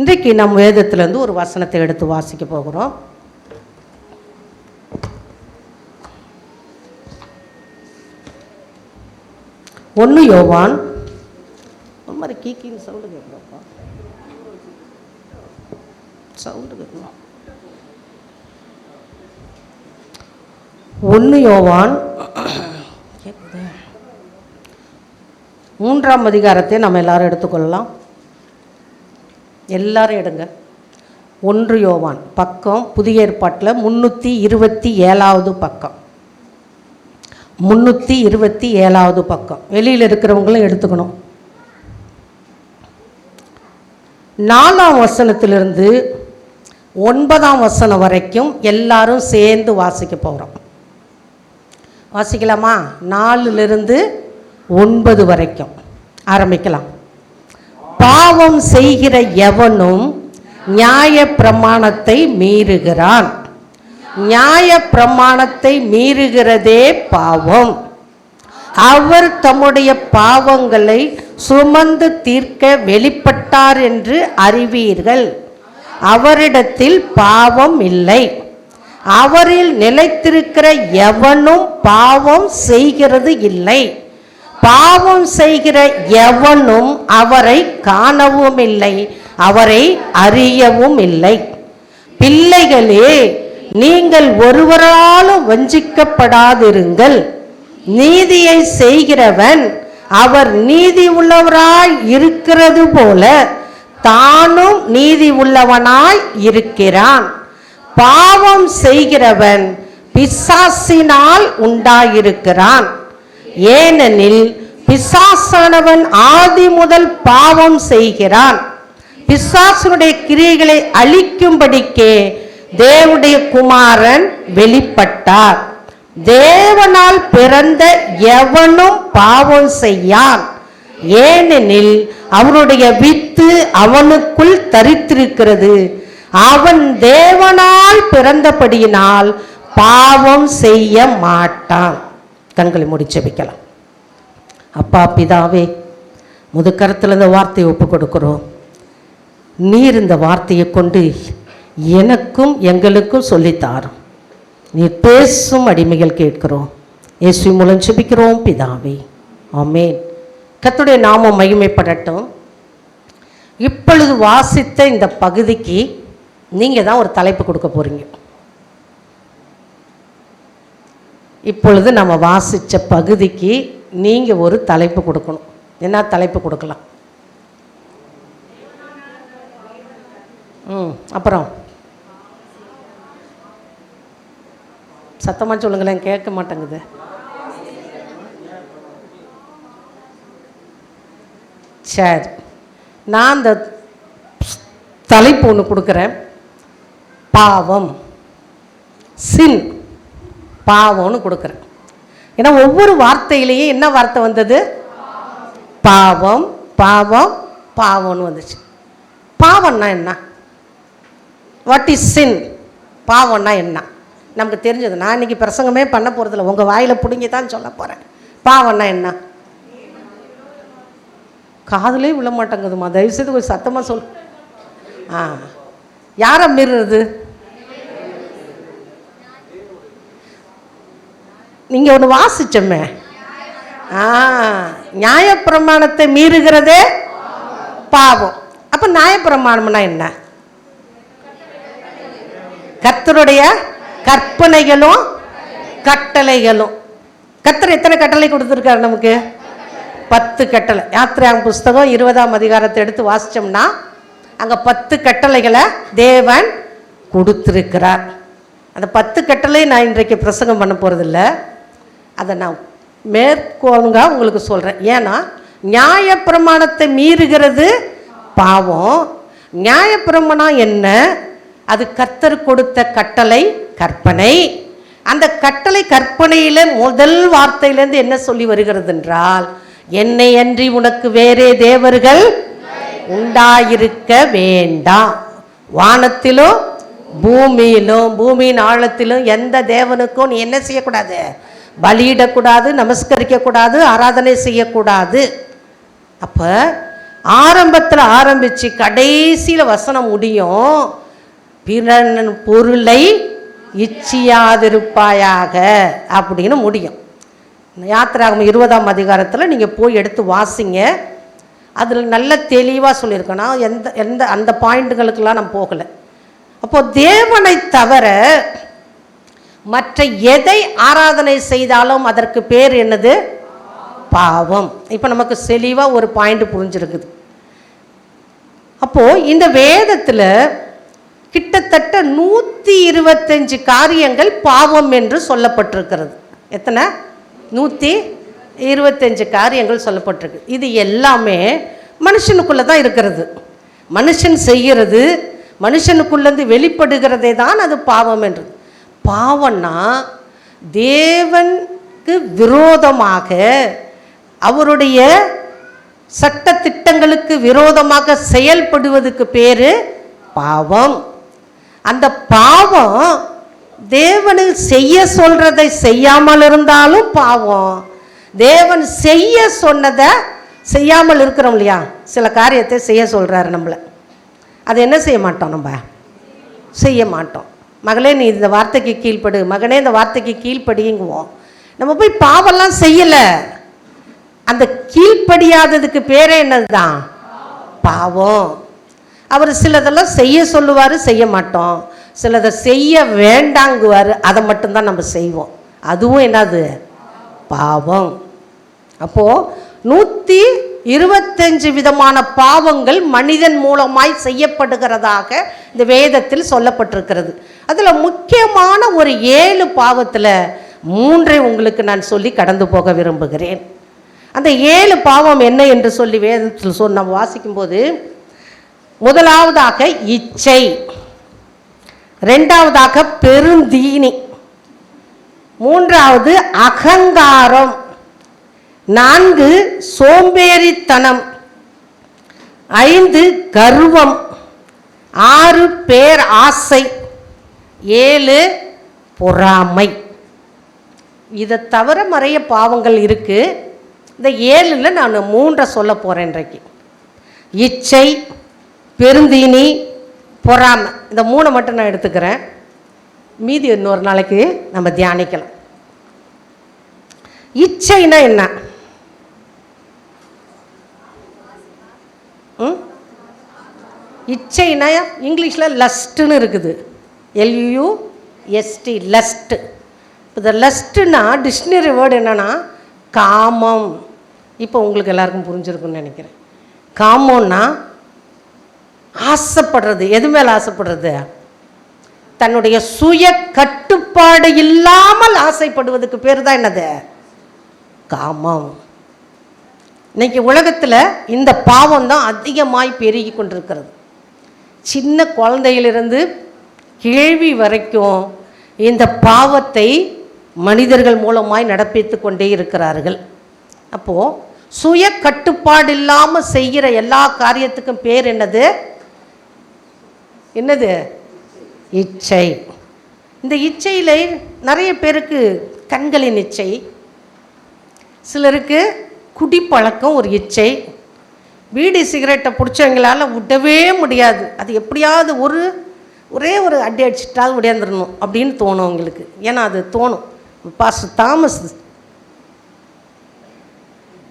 இன்றைக்கு நம் வேதத்திலிருந்து ஒரு வசனத்தை எடுத்து வாசிக்க போகிறோம். ஒன்று யோவான் ஒரு மாதிரி கீக்கின்னு சவுண்டு கேட்குறப்பா, சவுண்டு கேட்கணும். 1 யோவான் 3ஆம் அதிகாரத்தை நம்ம எல்லாரும் எடுத்துக்கொள்ளலாம். எல்லாரும் எடுங்க. 1 யோவான் பக்கம் புதிய ஏற்பாட்டில் 327வது பக்கம், 327வது பக்கம். வெளியில் இருக்கிறவங்களும் எடுத்துக்கணும். 4ஆம் வசனத்திலிருந்து 9ஆம் வசனம் வரைக்கும் எல்லாரும் சேர்ந்து வாசிக்க போகிறோம். வாசிக்கலாமா? 4லிருந்து 9 வரைக்கும் ஆரம்பிக்கலாம். பாவம் செய்கிற எவனும் நியாய பிரமாணத்தை மீறுகிறான். நியாய பிரமாணத்தை மீறுகிறதே பாவம். அவர் தம்முடைய பாவங்களை சுமந்து தீர்க்க வெளிப்பட்டார் என்று அறிவீர்கள். அவரிடத்தில் பாவம் இல்லை. அவரில் நிலைத்திருக்கிற எவனும் பாவம் செய்கிறது இல்லை. பாவம் செய்கிற எவனும் அவரை காணவும் இல்லை, அவரை அறியவும் இல்லை. பிள்ளைகளே, நீங்கள் ஒருவராலும் வஞ்சிக்கப்படாதிருங்கள். நீதியை செய்கிறவன் அவர் நீதி உள்ளவராய் இருக்கிறது போல தானும் நீதி உள்ளவனாய் இருக்கிறான். பாவம் செய்கிறவன் பிசாசினால் உண்டாயிருக்கிறான். ஏனெனில் பிசாசானவன் ஆதி முதல் பாவம் செய்கிறான். பிசாசனுடைய கிரியைகளை அழிக்கும்படிக்கே தேவனுடைய குமாரன் வெளிப்பட்டார். தேவனால் பிறந்த எவனும் பாவம் செய்யான். ஏனெனில் அவனுடைய வித்து அவனுக்குள் தரித்திருக்கிறது. அவன் தேவனால் பிறந்தபடியினால் பாவம் செய்ய மாட்டான். கண்களை மூடி ஜெபிக்கலாம். அப்பா பிதாவே, முதுக்கரத்தில் இந்த வார்த்தையை ஒப்பு கொடுக்கிறோம். நீர் இந்த வார்த்தையை கொண்டு எனக்கும் எங்களுக்கும் சொல்லித்தாரும். நீர் பேசும் அடிமைகள் கேட்கிறோம். இயேசு மூலம் ஜெபிக்கிறோம் பிதாவே, ஆமென். கர்த்தருடைய நாமம் மகிமைப்படட்டும். இப்பொழுது வாசித்த இந்த பகுதிக்கு நீங்கள் தான் ஒரு தலைப்பு கொடுக்க போகிறீங்க. இப்பொழுது நம்ம வாசித்த பகுதிக்கு நீங்கள் ஒரு தலைப்பு கொடுக்கணும். என்ன தலைப்பு கொடுக்கலாம்? அப்புறம் சத்தமாக சொல்லுங்களேன், கேட்க மாட்டேங்குது. சரி, நான் அந்த தலைப்பு ஒன்று கொடுக்குறேன். பாவம், சின், பாவம்னு கொடுக்குறேன். ஏன்னா ஒவ்வொரு வார்த்தையிலையும் என்ன வார்த்தை வந்தது? பாவம், பாவம், பாவம்னு வந்துச்சு. பாவம்னா என்ன? வாட் இஸ் சின்? பாவம்னா என்ன நமக்கு தெரிஞ்சது. நான் இன்னைக்கு பிரசங்கமே பண்ண போகிறதில்ல, உங்கள் வாயில் பிடுங்கி தான் சொல்ல போகிறேன். பாவம்னா என்ன? காதலே விழ மாட்டேங்குதுமா, தயவுசெய்து கொஞ்சம் சத்தமாக சொல். யாரை மீறுறது? நீங்கள் ஒன்று வாசிச்சோமே, நியாயப்பிரமாணத்தை மீறுகிறதே பாவம். அப்போ நியாயப்பிரமாணம்னா என்ன? கர்த்தருடைய கற்பனைகளும் கட்டளைகளும். கர்த்தர் எத்தனை கட்டளை கொடுத்துருக்காரு நமக்கு? 10 கட்டளை. யாத்திராகம புஸ்தகம் 20ஆம் அதிகாரத்தை எடுத்து வாசித்தோம்னா அங்கே 10 கட்டளைகளை தேவன் கொடுத்துருக்கிறார். அந்த 10 கட்டளை நான் இன்றைக்கு பிரசங்கம் பண்ண போகிறதில்ல, அதை நான் மேற்கோங்க உங்களுக்கு சொல்கிறேன். ஏன்னா நியாயப்பிரமாணத்தை மீறுகிறது பாவம். நியாயப்பிரமாணம் என்ன? அது கர்த்தர் கொடுத்த கட்டளை, கற்பனை. அந்த கட்டளை கற்பனையில் முதல் வார்த்தையிலேருந்து என்ன சொல்லி வருகிறது என்றால், என்னை அன்றி உனக்கு வேறே தேவர்கள் உண்டாயிருக்க வேண்டாம். வானத்திலும் பூமியிலும் பூமியின் ஆழத்திலும் எந்த தேவனுக்கும் நீ என்ன செய்யக்கூடாது? பலியிடக்கூடாது, நமஸ்கரிக்கக்கூடாது, ஆராதனை செய்யக்கூடாது. அப்போ ஆரம்பத்தில் ஆரம்பித்து கடைசியில் வசனம் முடியும், பிறன் பொருளை இச்சியாதிருப்பாயாக அப்படின்னு முடியும். யாத்திராகமம் 20ஆம் அதிகாரத்தில் நீங்கள் போய் எடுத்து வாசிங்க. அதில் நல்ல தெளிவாக சொல்லியிருக்கேன். நான் எந்த அந்த பாயிண்ட்டுகளுக்கெல்லாம் நான் போகலை. அப்போது தேவனை தவிர மற்ற எதை ஆராதனை செய்தாலும் அதற்கு பேர் என்னது? பாவம். இப்போ நமக்கு தெளிவாக ஒரு பாயிண்ட் புரிஞ்சிருக்குது. அப்போது இந்த வேதத்தில் கிட்டத்தட்ட 125 காரியங்கள் பாவம் என்று சொல்லப்பட்டிருக்கிறது. எத்தனை? 125 காரியங்கள் சொல்லப்பட்டிருக்கு. இது எல்லாமே மனுஷனுக்குள்ளே தான் இருக்கிறது. மனுஷன் செய்கிறது, மனுஷனுக்குள்ளேருந்து வெளிப்படுகிறதே தான் அது பாவம் என்றது. பாவம்னா தேவனுக்கு விரோதமாக, அவருடைய சட்ட திட்டங்களுக்கு விரோதமாக செயல்படுவதுக்கு பேர் பாவம். அந்த பாவம் தேவனுக்கு செய்ய சொல்றதை செய்யாமல் இருந்தாலும் பாவம். தேவன் செய்ய சொன்னதை செய்யாமல் இருக்கிறோம் இல்லையா? சில காரியத்தை செய்ய சொல்றாரு நம்மளை, அதை என்ன செய்ய மாட்டோம்? நம்ம செய்ய மாட்டோம். மகளே நீ இந்த வார்த்தைக்கு கீழ்ப்படு, மகனே இந்த வார்த்தைக்கு கீழ்ப்படிங்குவோம். நம்ம போய் பாவம்லாம் செய்யலை. அந்த கீழ்ப்படியாததுக்கு பேரே என்னதுதான்? பாவம். அவர் சிலதெல்லாம் செய்ய சொல்லுவார், செய்ய மாட்டோம். சிலதை செய்ய வேண்டாங்குவார், அதை மட்டும்தான் நம்ம செய்வோம். அதுவும் என்னது? பாவம். அப்போது 125 விதமான பாவங்கள் மனிதன் மூலமாய் செய்யப்படுகிறதாக இந்த வேதத்தில் சொல்லப்பட்டிருக்கிறது. அதில் முக்கியமான ஒரு 7 பாவத்தில் 3 உங்களுக்கு நான் சொல்லி கடந்து போக விரும்புகிறேன். அந்த 7 பாவம் என்ன என்று சொல்லி வேதத்தில் நம்ம வாசிக்கும்போது, முதலாவதாக இச்சை, இரண்டாவதாக பெருந்தீனி, மூன்றாவது அகங்காரம், 4 சோம்பேறித்தனம், 5 கர்வம், 6 பேர் ஆசை, 7 பொறாமை. இதை தவிர நிறைய பாவங்கள் இருக்கு. இந்த 7ல் நான் 3 சொல்ல போறேன் இன்றைக்கு. இச்சை, பெருந்தீனி, பொறாமை, இந்த 3 மட்டும் நான் எடுத்துக்கிறேன். மீதி இன்னொரு நாளைக்கு நம்ம தியானிக்கலாம். இச்சைனா என்ன? இச்சைனா இங்கிலீஷில் லஸ்ட்டுன்னு இருக்குது, LUST, லஸ்ட். இந்த லஸ்ட்டுனா டிக்ஷனரி வேர்டு என்னன்னா காமம். இப்போ உங்களுக்கு எல்லாருக்கும் புரிஞ்சிருக்குன்னு நினைக்கிறேன். காமம்னா ஆசைப்படுறது. எது மேலே ஆசைப்படுறது? தன்னுடைய சுய கட்டுப்பாடு இல்லாமல் ஆசைப்படுவதுக்கு பேர் தான் என்னது? காமம். இன்னைக்கு உலகத்தில் இந்த பாவம் தான் அதிகமாய் பெருகி கொண்டிருக்கிறது. சின்ன குழந்தையிலிருந்து கேள்வி வரைக்கும் இந்த பாவத்தை மனிதர்கள் மூலமாய் நடப்பித்து கொண்டே இருக்கிறார்கள். அப்போது சுய கட்டுப்பாடு இல்லாமல் செய்கிற எல்லா காரியத்துக்கும் பேர் என்னது? என்னது? இச்சை. இந்த இச்சையில் நிறைய பேருக்கு கண்களின் இச்சை, சிலருக்கு குடிப்பழக்கம் ஒரு இச்சை. பீடி சிகரெட்டை பிடிச்சவங்களால் விடவே முடியாது. அது எப்படியாவது ஒரே ஒரு அடி அடிச்சுட்டாவது விடையாந்துடணும் அப்படின்னு தோணும் அவங்களுக்கு. ஏன்னா அது தோணும். பாஸ்டர் தாமஸ்,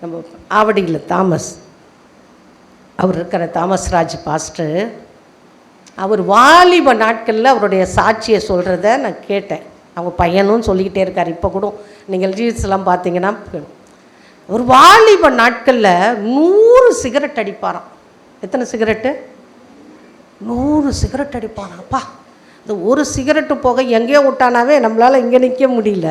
நம்ம ஆவடியில் தாமஸ், அவர் இருக்கிற தாமஸ் ராஜ் பாஸ்டர், அவர் வாலிப நாட்களில் அவருடைய சாட்சியை சொல்கிறத நான் கேட்டேன். அவங்க பையனும் சொல்லிக்கிட்டே இருக்கார். இப்போ கூட நீங்கள் ரீல்ஸ்லாம் பார்த்தீங்கன்னா, ஒரு வாலிப நாட்களில் 100 சிகரெட் அடிப்பாராம். எத்தனை சிகரெட்டு? 100 சிகரெட் அடிப்பாராம். அப்பா, இந்த ஒரு சிகரெட்டு போக எங்கேயோ விட்டானாவே நம்மளால் இங்கே நிற்க முடியல.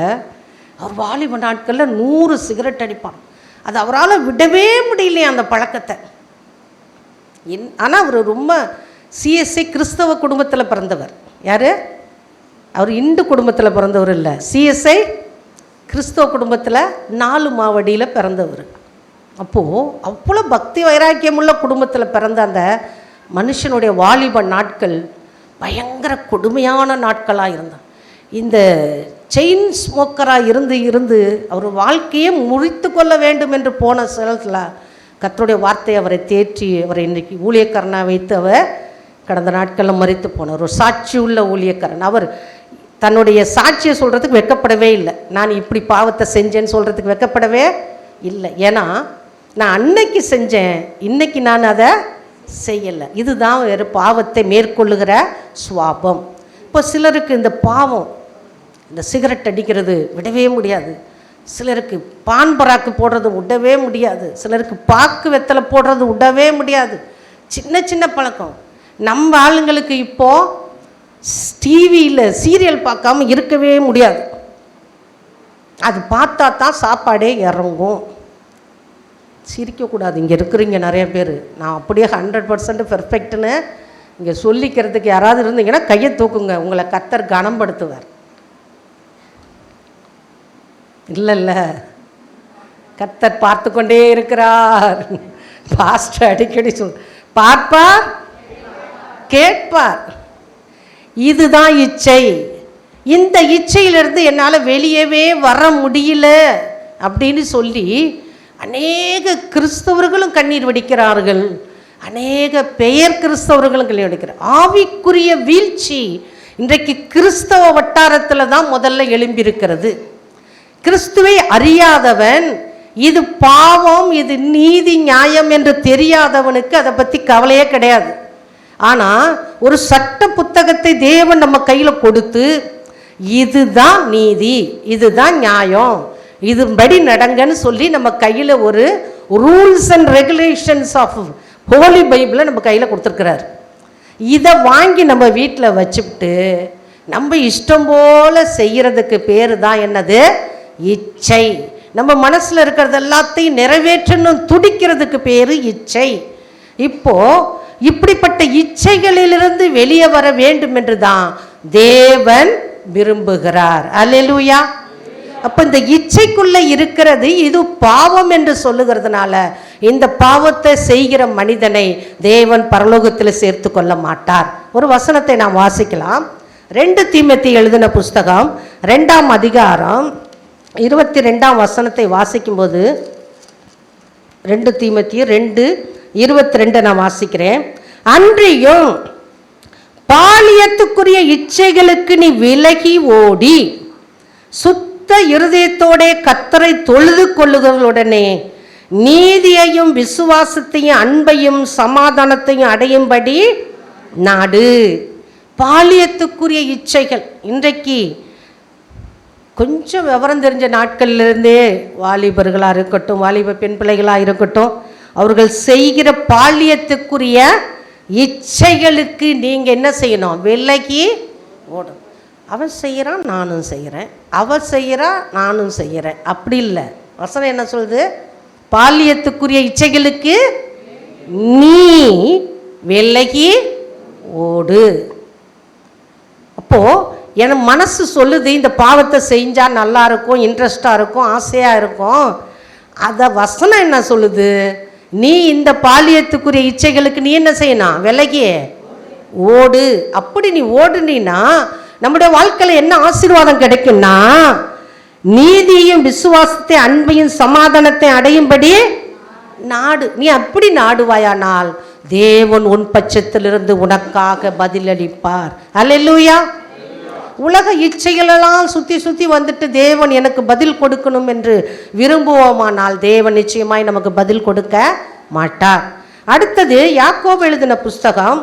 அவர் வாலிப நாட்களில் 100 சிகரெட் அடிப்பாராம். அது அவரால் விடவே முடியலையே அந்த பழக்கத்தை. ஆனால் அவர் ரொம்ப CSI கிறிஸ்தவ குடும்பத்தில் பிறந்தவர். யார்? அவர் இந்து குடும்பத்தில் பிறந்தவர் இல்லை, CSI கிறிஸ்தவ குடும்பத்தில் 4 மாவடியில் பிறந்தவர். அப்போது அவ்வளோ பக்தி வைராக்கியமுள்ள குடும்பத்தில் பிறந்த அந்த மனுஷனுடைய வாலிப நாட்கள் பயங்கர கொடுமையான நாட்களாக இருந்தார். இந்த செயின் ஸ்மோக்கராக இருந்து அவர் வாழ்க்கையை முறித்து கொள்ள வேண்டும் என்று போன சிலத்தில் கர்த்தருடைய வார்த்தை அவரை தேற்றி அவரை இன்றைக்கு ஊழியக்காரனாக வைத்து அவர் கடந்த நாட்களில் மரித்து போனார். ஒரு சாட்சி உள்ள ஊழியக்காரன். அவர் தன்னுடைய சாட்சியை சொல்கிறதுக்கு வெட்கப்படவே இல்லை. நான் இப்படி பாவத்தை செஞ்சேன்னு சொல்கிறதுக்கு வெட்கப்படவே இல்லை. ஏன்னா நான் அன்னைக்கு செஞ்சேன், இன்னைக்கு நான் அதை செய்யலை. இதுதான் வேறு பாவத்தை மேற்கொள்ளுகிற சுவாபம். இப்போ சிலருக்கு இந்த பாவம், இந்த சிகரெட் அடிக்கிறது விடவே முடியாது, சிலருக்கு பான் பராக்கு போடுறது விடவே முடியாது, சிலருக்கு பாக்கு வெத்தலை போடுறது விடவே முடியாது. சின்ன சின்ன பழக்கம். நம்ம ஆளுங்களுக்கு இப்போது டிவியில் சீரியல் பார்க்காம இருக்கவே முடியாது. அது பார்த்தா தான் சாப்பாடே இறங்கும். சிரிக்கக்கூடாது. இங்கே இருக்கிறீங்க நிறைய பேர், நான் அப்படியே 100% பெர்ஃபெக்ட்னு இங்கே சொல்லிக்கிறதுக்கு யாராவது இருந்தீங்கன்னா கையை தூக்குங்க, உங்களை கர்த்தர் கனப்படுத்துவார். இல்லை கர்த்தர் பார்த்து கொண்டே இருக்கிறார். பாஸ்டர் அடிக்கடி பார்ப்பார், கேட்பார். இதுதான் இச்சை. இந்த இச்சையிலிருந்து என்னால் வெளியவே வர முடியல அப்படின்னு சொல்லி அநேக கிறிஸ்தவர்களும் கண்ணீர் வடிக்கிறார்கள், அநேக பெயர் கிறிஸ்தவர்களும் கண்ணீர் வடிக்கிறார். ஆவிக்குரிய வீழ்ச்சி இன்றைக்கு கிறிஸ்தவ வட்டாரத்தில் தான் முதல்ல எழும்பியிருக்கிறது. கிறிஸ்துவை அறியாதவன், இது பாவம், இது நீதி நியாயம் என்று தெரியாதவனுக்கு அதை பற்றி கவலையே கிடையாது. ஆனால் ஒரு சட்ட புத்தகத்தை தேவன் நம்ம கையில் கொடுத்து இதுதான் நீதி, இதுதான் நியாயம், இதுபடி நடங்கன்னு சொல்லி நம்ம கையில் ஒரு rules and regulations of holy பைபிளை நம்ம கையில் கொடுத்துருக்கிறார். இதை வாங்கி நம்ம வீட்டில் வச்சுக்கிட்டு நம்ம இஷ்டம் போல் செய்கிறதுக்கு பேர் தான் என்னது? இச்சை. நம்ம மனசில் இருக்கிறது எல்லாத்தையும் நிறைவேற்றணும் துடிக்கிறதுக்கு பேர் இச்சை. இப்போது இப்படிப்பட்ட இச்சைகளிலிருந்து வெளியே வர வேண்டும் என்று தான் தேவன் விரும்புகிறார். அல்லேலூயா. அப்போ இந்த இச்சைக்குள்ளே இருக்கிறது இது பாவம் என்று சொல்லுகிறதுனால இந்த பாவத்தை செய்கிற மனிதனை தேவன் பரலோகத்தில் சேர்த்து கொள்ள மாட்டார். ஒரு வசனத்தை நாம் வாசிக்கலாம். 2 தீமோத்தேயு எழுதின புஸ்தகம் 2ஆம் அதிகாரம் 22ஆம் வசனத்தை வாசிக்கும்போது 2 தீமோத்தேயு 2:22 நான் வாசிக்கிறேன். அன்றியும் பாலியத்துக்குரிய இச்சைகளுக்கு நீ விலகி ஓடி சுத்த இருதயத்தோட கர்த்தரை தொழுது கொள்ளுகளுடனே நீதியையும் விசுவாசத்தையும் அன்பையும் சமாதானத்தையும் அடையும்படி நாடு. பாலியத்துக்குரிய இச்சைகள் இன்றைக்கு கொஞ்சம் விவரம் தெரிஞ்ச நாட்கள்லேருந்தே வாலிபர்களாக இருக்கட்டும், வாலிப பெண் பிள்ளைகளாக இருக்கட்டும், அவர்கள் செய்கிற பாலியத்துக்குரிய இச்சைகளுக்கு நீங்கள் என்ன செய்யணும்? விலகி ஓடும். அவன் செய்கிறான் நானும் செய்கிறேன், அவன் செய்கிறா நானும் செய்கிறேன், அப்படி இல்லை. வசனம் என்ன சொல்லுது? பாலியத்துக்குரிய இச்சைகளுக்கு நீ விலகி ஓடு. அப்போது என் மனசு சொல்லுது இந்த பாவத்தை செஞ்சால் நல்லா இருக்கும், இன்ட்ரெஸ்டாக இருக்கும், ஆசையாக இருக்கும். அதை வசனம் என்ன சொல்லுது? நீ இந்த பாலியத்துக்குரிய இச்சைகளுக்கு நீ என்ன செய்யணும்? விலகி ஓடு. அப்படி நீ ஓடுனா நம்முடைய வாழ்க்கையில் என்ன ஆசீர்வாதம் கிடைக்கும்னா, நீதியும் விசுவாசத்தை அன்பையும் சமாதானத்தை அடையும்படி நாடு. நீ அப்படி நாடுவாயானால் தேவன் உன் பட்சத்திலிருந்து உனக்காக பதிலளிப்பார். அல்லேலூயா. உலக இச்சைகளெல்லாம் சுற்றி சுற்றி வந்துட்டு தேவன் எனக்கு பதில் கொடுக்கணும் என்று விரும்புவோமானால் தேவன் நிச்சயமாய் நமக்கு பதில் கொடுக்க மாட்டார். அடுத்தது யாக்கோபு எழுதின புஸ்தகம்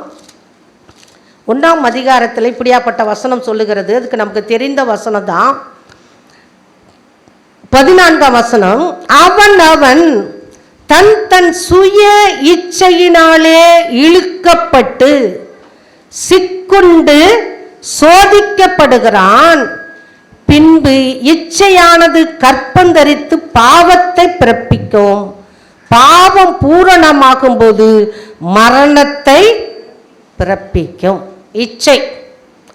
1ஆம் அதிகாரத்தில் இப்படியாப்பட்ட வசனம் சொல்லுகிறது. அதுக்கு நமக்கு தெரிந்த வசனம் தான் 14ஆம் வசனம். அவன் தன் தன் சுய இச்சையினாலே இழுக்கப்பட்டு சிக்குண்டு சோதிக்கப்படுகிறான். பின்பு இச்சையானது கற்பந்தரித்து பாவத்தை பிறப்பிக்கும். பாவம் பூரணமாகும் போது மரணத்தை பிறப்பிக்கும். இச்சை.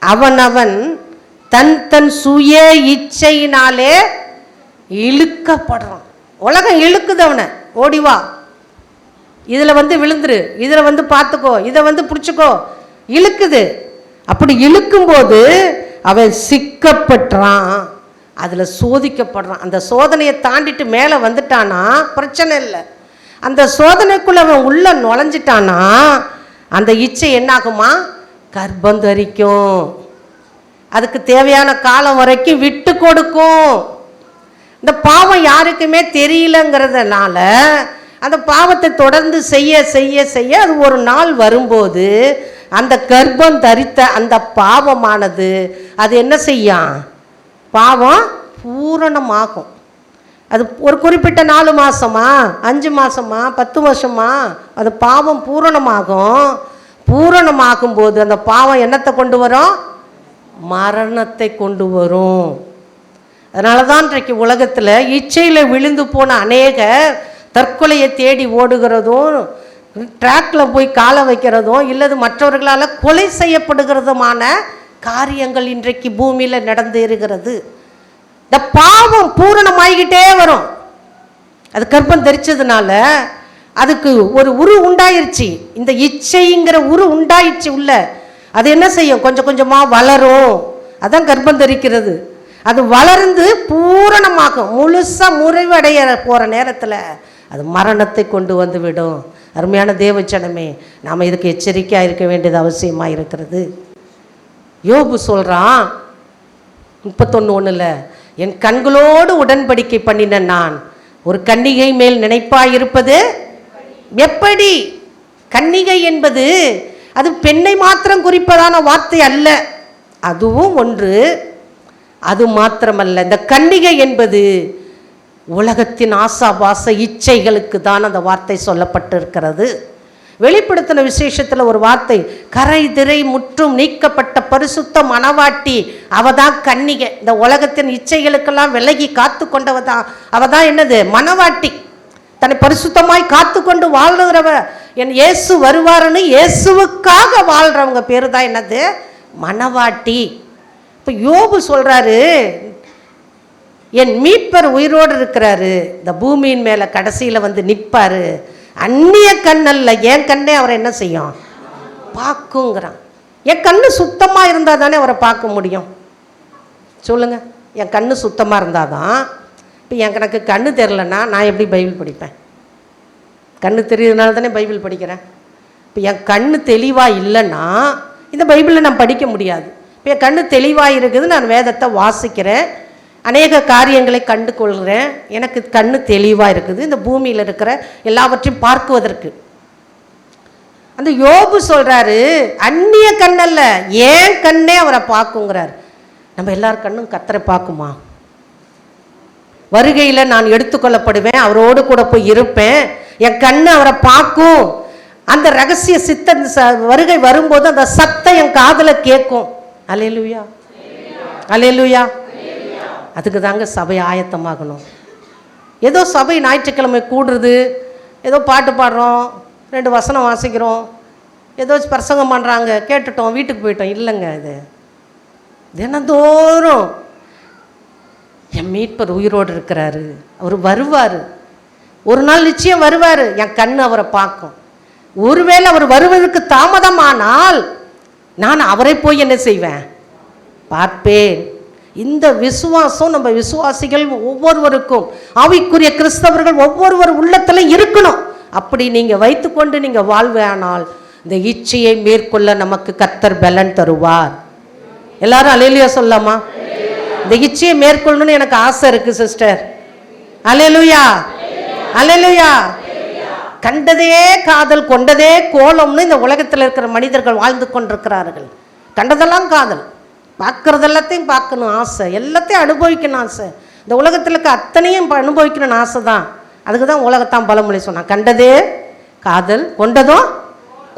அவனவன் தன் தன் சுய இச்சையினாலே இழுக்கப்படுறான். உலகம் இழுக்குது அவனை. ஓடிவா, இதில் வந்து விழுந்துரு, இதில் வந்து பார்த்துக்கோ, இதை வந்து பிடிச்சிக்கோ, இழுக்குது. அப்படி இழுக்கும்போது அவன் சிக்கப்பட்டுறான், அதில் சோதிக்கப்படுறான். அந்த சோதனையை தாண்டிட்டு மேலே வந்துட்டானா பிரச்சனை இல்லை. அந்த சோதனைக்குள்ள அவன் உள்ள நுழைஞ்சிட்டானா அந்த இச்சை என்னாகுமா? கர்ப்பம் தரிக்கும். அதுக்கு தேவையான காலம் வரைக்கும் விட்டு கொடுக்கும். இந்த பாவம் யாருக்குமே தெரியலங்கிறதுனால அந்த பாவத்தை தொடர்ந்து செய்ய செய்ய செய்ய அது ஒரு நாள் வரும்போது அந்த கர்ப்பம் தரித்த அந்த பாவமானது அது என்ன செய்யும்? பாவம் பூரணமாகும். அது ஒரு குறிப்பிட்ட 4 மாதமா 5 மாதமா 10 வருஷமா அது பாவம் பூரணமாகும். பூரணமாகும்போது அந்த பாவம் என்னத்தை கொண்டு வரும்? மரணத்தை கொண்டு வரும். அதனால தான் இன்றைக்கு உலகத்தில் இச்சையில் விழுந்து போன அநேக தற்கொலையை தேடி ஓடுகிறதும், ட்ராக்கில் போய் காலை வைக்கிறதும், இல்லது மற்றவர்களால் கொலை செய்யப்படுகிறதுமான காரியங்கள் இன்றைக்கு பூமியில் நடந்து இருக்கிறது. இந்த பாவம் பூரணமாகிக்கிட்டே வரும். அது கர்ப்பம் தரிச்சதுனால அதுக்கு ஒரு உரு உண்டாயிருச்சு. இந்த இச்சைங்கிற உரு உண்டாயிடுச்சு உள்ள. அது என்ன செய்யும்? கொஞ்சம் கொஞ்சமாக வளரும். அதான் கர்ப்பம் தரிக்கிறது. அது வளர்ந்து பூரணமாகும். முழுசாக முறிவடைய போகிற நேரத்தில் அது மரணத்தை கொண்டு வந்து விடும். அருமையான தேவச்சனமே, நாம் இதுக்கு எச்சரிக்கையாக இருக்க வேண்டியது அவசியமாக இருக்கிறது. யோபு சொல்கிறான் 31:1, என் கண்களோடு உடன்படிக்கை பண்ணின நான் ஒரு கன்னிகை மேல் நினைப்பாயிருப்பது எப்படி? கன்னிகை என்பது அது பெண்ணை மாத்திரம் குறிப்பதான வார்த்தை அல்ல. அதுவும் ஒன்று. அது மாத்திரமல்ல, இந்த கன்னிகை என்பது உலகத்தின் ஆசாபாச இச்சைகளுக்கு தான் அந்த வார்த்தை சொல்லப்பட்டிருக்கிறது. வெளிப்படுத்தின விசேஷத்தில் ஒரு வார்த்தை, கரை திரை முற்றும் நீக்கப்பட்ட பரிசுத்த மணவாட்டி அவதான் கன்னிகை. இந்த உலகத்தின் இச்சைகளுக்கெல்லாம் விலகி காத்து கொண்டவதான் அவதான் என்னது? மணவாட்டி. தன்னை பரிசுத்தமாய் காத்து கொண்டு வாழ்கிறவ. என் இயேசு வருவாருன்னு இயேசுவுக்காக வாழ்கிறவங்க பேரு தான் என்னது? மணவாட்டி. இப்போ யோபு சொல்கிறாரு, என் மீட்பர் உயிரோடு இருக்கிறாரு, இந்த பூமியின் மேலே கடைசியில் வந்து நிற்பார். அந்நிய கண்ணல்ல, என் கண்ணே அவரை என்ன செய்யும்? பார்க்குங்கிறான். என் கண்ணு சுத்தமாக இருந்தால் தானே அவரை பார்க்க முடியும். சொல்லுங்கள், என் கண்ணு சுத்தமாக இருந்தால் தான். இப்போ எனக்கு கண்ணு தெரிலன்னா நான் எப்படி பைபிள் படிப்பேன்? கண்ணு தெரியுறதுனால தானே பைபிள் படிக்கிறேன். இப்போ என் கண்ணு தெளிவாக இல்லைன்னா இந்த பைபிளை நான் படிக்க முடியாது. இப்போ என் கண்ணு தெளிவாக இருக்குது, நான் வேதத்தை வாசிக்கிறேன், அநேக காரியங்களை கண்டு கொள்கிறேன், எனக்கு கண்ணு தெளிவாக இருக்குது இந்த பூமியில் இருக்கிற எல்லாவற்றையும் பார்க்குவதற்கு. அந்த யோபு சொல்கிறாரு, அந்நிய கண்ணல்ல, ஏன் கண்ணே அவரை பார்க்குங்கிறார். நம்ம எல்லார் கண்ணும் கர்த்தரை பார்க்குமா? வருகையில் நான் எடுத்துக்கொள்ளப்படுவேன், அவரோடு கூட போய் இருப்பேன், என் கண்ணு அவரை பார்க்கும். அந்த ரகசிய வருகை வரும்போது அந்த சத்தம் என் காதில் கேட்கும். அல்லேலூயா, அல்லேலூயா. அதுக்கு தாங்க சபை ஆயத்தமாகணும். ஏதோ சபை ஞாயிற்றுக்கிழமை கூடுறது, ஏதோ பாட்டு பாடுறோம், 2 வசனம் வாசிக்கிறோம், ஏதோ பிரசங்கம் பண்ணுறாங்க, கேட்டுட்டோம், வீட்டுக்கு போயிட்டோம். இல்லைங்க, இது தினந்தோறும் என் மீட்பர் உயிரோடு இருக்கிறாரு, அவர் வருவார், ஒரு நாள் நிச்சயம் வருவார், என் கண் அவரை பார்க்கும். ஒருவேளை அவர் வருவதற்கு தாமதமானால் நான் அவரை போய் என்ன செய்வேன்? பார்ப்பேன். இந்த விசுவாசம் நம்ம விசுவாசிகள் ஒவ்வொருவருக்கும், ஆவிக்குரிய கிறிஸ்தவர்கள் ஒவ்வொருவர் உள்ளத்தில் இருக்கணும். அப்படி நீங்கள் வைத்துக்கொண்டு நீங்கள் வாழ்வேனால் இந்த இச்சையை மேற்கொள்ள நமக்கு கர்த்தர் பலன் தருவார். எல்லாரும் அல்லேலூயா சொல்லாமா? இந்த இச்சையை மேற்கொள்ளணும்னு எனக்கு ஆசை இருக்குது சிஸ்டர். அல்லேலூயா, அல்லேலூயா. கண்டதே காதல் கொண்டதே கோலம்னு இந்த உலகத்தில் இருக்கிற மனிதர்கள் வாழ்ந்து கொண்டிருக்கிறார்கள். கண்டதெல்லாம் காதல், பார்க்குறது எல்லாத்தையும் பார்க்கணும் ஆசை, எல்லாத்தையும் அனுபவிக்கணும் ஆசை. இந்த உலகத்தில் இருக்க அத்தனையும் அனுபவிக்கணும்னு ஆசை தான். அதுக்கு தான் உலகத்தான் பழமொழி சொன்னான், கண்டதே காதல் கொண்டதும்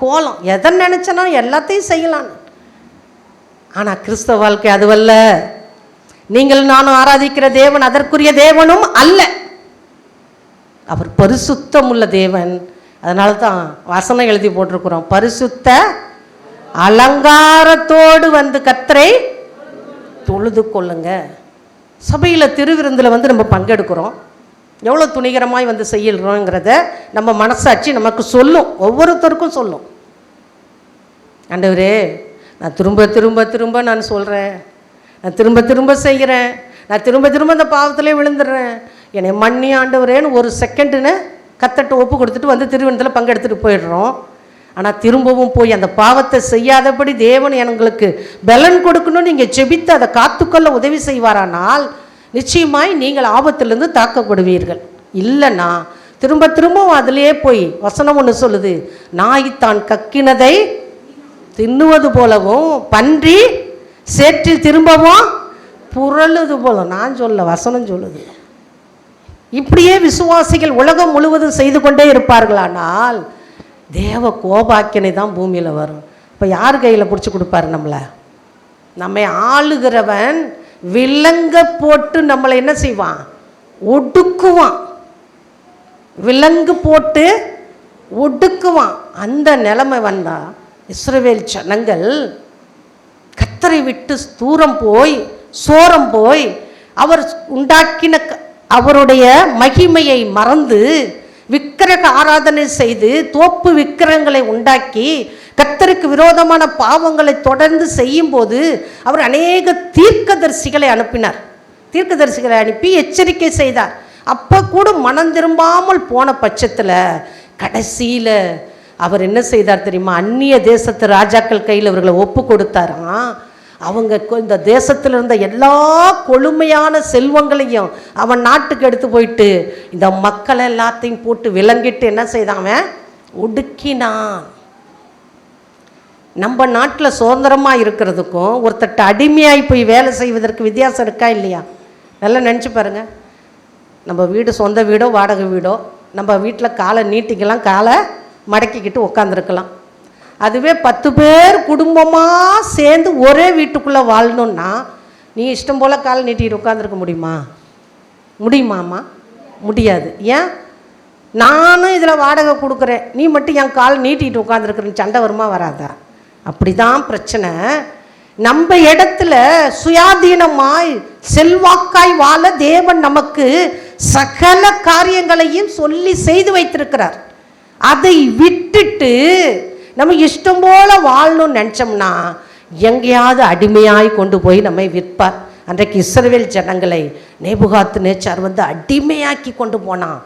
கோலம். எதை நினச்சனா எல்லாத்தையும் செய்யலாம். ஆனால் கிறிஸ்தவ வாழ்க்கை அதுவல்ல. நீங்கள் நானும் ஆராதிக்கிற தேவன் அதற்குரிய தேவனும் அல்ல. அவர் பரிசுத்தம் உள்ள தேவன். அதனால தான் வசனம் எழுதி போட்டிருக்கிறோம், பரிசுத்த அலங்காரத்தோடு வந்து கர்த்தரை தொழுது கொள்ளுங்க. சபையில் திருவிருந்தில் வந்து நம்ம பங்கெடுக்கிறோம், எவ்வளோ துணிகரமாய் வந்து செய்யறோங்கிறத நம்ம மனசாட்சி நமக்கு சொல்லும், ஒவ்வொருத்தருக்கும் சொல்லும். ஆண்டவரே, நான் திரும்ப திரும்ப திரும்ப நான் சொல்கிறேன், நான் திரும்ப திரும்ப செய்கிறேன், நான் திரும்ப திரும்ப அந்த பாவத்திலே விழுந்துடுறேன், என்னை மன்னி ஆண்டவரேன்னு ஒரு செகண்டுன்னு கத்தட்ட ஒப்பு கொடுத்துட்டு வந்து திருமணத்தில் பங்கெடுத்துட்டு போயிடுறோம். ஆனால் திரும்பவும் போய் அந்த பாவத்தை செய்யாதபடி தேவன் எங்களுக்கு பலன் கொடுக்கணும்னு நீங்கள் ஜெபித்து அதை காத்துக்கொள்ள உதவி செய்வாரானால் நிச்சயமாய் நீங்கள் ஆபத்திலிருந்து தாக்கப்படுவீர்கள். இல்லைன்னா திரும்ப திரும்பவும் அதிலே போய் வசனம் ஒன்று சொல்லுது, நாய் தான் கக்கினதை தின்னுவது போலவும் பன்றி சேற்றில் திரும்பவும் புரளுது போல. நான் சொல்ல, வசனம் சொல்லுது. இப்படியே விசுவாசிகள் உலகம் முழுவதும் செய்து கொண்டே இருப்பார்களானால் தேவ கோபாக்கினை தான் பூமியில் வரும். இப்போ யார் கையில் பிடிச்சி கொடுப்பாரு நம்மளை? நம்மை ஆளுகிறவன் விலங்க போட்டு நம்மளை என்ன செய்வான்? ஒடுக்குவான். விலங்கு போட்டு ஒடுக்குவான். அந்த நிலைமை வந்தா இஸ்ரவேல் ஜனங்கள் கர்த்தரை விட்டு தூரம் போய் சோரம் போய் அவர் உண்டாக்கின அவருடைய மகிமையை மறந்து விக்கிரக ஆராதனை செய்து தோப்பு விக்கிரகங்களை உண்டாக்கி கர்த்தருக்கு விரோதமான பாவங்களை தொடர்ந்து செய்யும் போது அவர் அநேக தீர்க்கதரிசிகளை அனுப்பினார். தீர்க்கதரிசிகளை அனுப்பி எச்சரிக்கை செய்தார். அப்போ கூட மனம் திரும்பாமல் போன பட்சத்தில் கடைசியில் அவர் என்ன செய்தார் தெரியுமா? அந்நிய தேசத்து ராஜாக்கள் கையில் அவர்களை ஒப்பு கொடுத்தாராம். அவங்க இந்த தேசத்தில் இருந்த எல்லா கொழுமையான செல்வங்களையும் அவன் நாட்டுக்கு எடுத்து போயிட்டு இந்த மக்கள் எல்லாத்தையும் போட்டு விலங்கிட்டு என்ன செய்தாங்க? ஒடுக்கினான். நம்ம நாட்டில் சுதந்திரமாக இருக்கிறதுக்கும் ஒருத்தட்ட அடிமையாகி போய் வேலை செய்வதற்கு வித்தியாசம் இருக்கா இல்லையா? நல்லா நினச்சி பாருங்கள். நம்ம வீடு சொந்த வீடோ வாடகை வீடோ நம்ம வீட்டில் காலை நீட்டிக்கலாம், காலை மடக்கிக்கிட்டு உட்காந்துருக்கலாம். அதுவே 10 பேர் குடும்பமாக சேர்ந்து ஒரே வீட்டுக்குள்ளே வாழணுன்னா நீ இஷ்டம் போல் காலை நீட்டிக்கிட்டு உட்காந்துருக்க முடியுமா? முடியுமாம்மா? முடியாது. ஏன்? நானும் இதில் வாடகை கொடுக்குறேன், நீ மட்டும் என் கால் நீட்டிக்கிட்டு உட்காந்துருக்குறேன்னு சண்டை வருமா? வராதா? அப்படி தான் பிரச்சனை. நம்ம இடத்துல சுயாதீனமாய் செல்வாக்காய் வாழ தேவன் நமக்கு சகல காரியங்களையும் சொல்லி செய்து வைத்திருக்கிறார். அதை விட்டுட்டு நம்ம இஷ்டம் போல வாழணும்னு நினச்சோம்னா எங்கேயாவது அடிமையாய் கொண்டு போய் நம்மை விற்பார். அன்றைக்கு இஸ்ரவேல் ஜனங்களை நேபுகாத் நேச்சார் வந்து அடிமையாக்கி கொண்டு போனான்.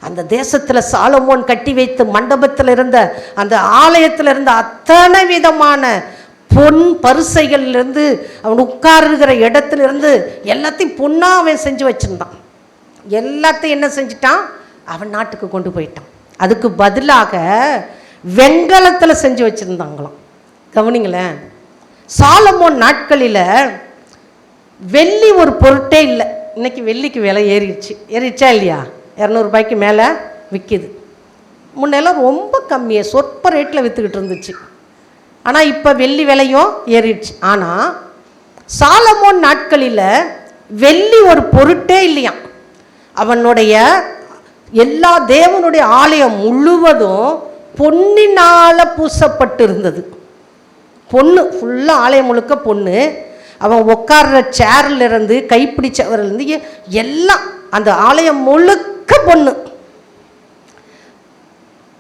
அந்த தேசத்தில் சாலமோன் கட்டி வைத்து மண்டபத்தில் இருந்த அந்த ஆலயத்தில் இருந்த அத்தனை விதமான பொன் பரிசைகள்லேருந்து அவன் உட்காருகிற இடத்துலேருந்து எல்லாத்தையும் பொண்ணாக அவன் செஞ்சு வச்சுருந்தான். எல்லாத்தையும் என்ன செஞ்சிட்டான்? அவன் நாட்டுக்கு கொண்டு போயிட்டான். அதுக்கு பதிலாக வெண்கலத்தில் செஞ்சு வச்சுருந்தாங்களாம். கவனிங்களேன், சாலமோன் நாட்களில் வெள்ளி ஒரு பொருட்டே இல்லை. இன்றைக்கி வெள்ளிக்கு விலை ஏறிடுச்சா இல்லையா? 200 ரூபாய்க்கு மேலே விற்கிது. முன்னெல்லாம் ரொம்ப கம்மியாக சொற்ப ரேட்டில் விற்றுக்கிட்டு இருந்துச்சு. ஆனால் இப்போ வெள்ளி விலையும் ஏறிடுச்சு. ஆனால் சாலமோன் நாட்களில் வெள்ளி ஒரு பொருட்டே இல்லையாம். அவனுடைய எல்லா தேவனுடைய ஆலயம் முழுவதும் பொன்னினால் பூசப்பட்டு இருந்தது. பொண்ணு ஃபுல்லாக ஆலயம் முழுக்க பொண்ணு. அவன் உட்கார்ற சேரிலிருந்து கைப்பிடிச்சவர்லேருந்து எல்லாம் அந்த ஆலயம் முழுக்க பொண்ணு.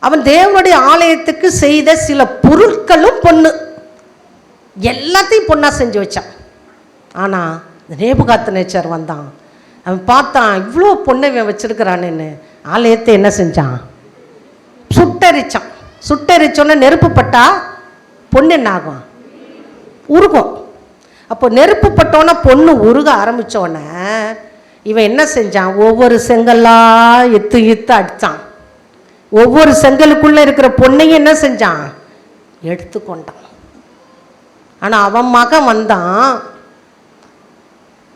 அவன் தேவனுடைய ஆலயத்துக்கு செய்த சில பொருட்களும் பொண்ணு. எல்லாத்தையும் பொண்ணாக செஞ்சு வச்சான். ஆனால் இந்த நேபுகாத் நேச்சார் வந்தான். அவன் பார்த்தான், இவ்வளோ பொண்ணை இவன் வச்சிருக்கிறான்னு. ஆலயத்தை என்ன செஞ்சான்? சுட்டரிச்சான். சுட்டரிச்சோன்னே நெருப்பு பட்டா பொண்ணு என்ன ஆகும்? உருகும். அப்போ நெருப்பு பட்டோன்னா பொண்ணு உருக ஆரம்பித்தோடனே இவன் என்ன செஞ்சான்? ஒவ்வொரு செங்கல்லாம் எத்து அடித்தான். ஒவ்வொரு செங்கலுக்குள்ளே இருக்கிற பொண்ணையும் என்ன செஞ்சான்? எடுத்துக்கொண்டான். ஆனால் அவன் மகன் வந்தான்,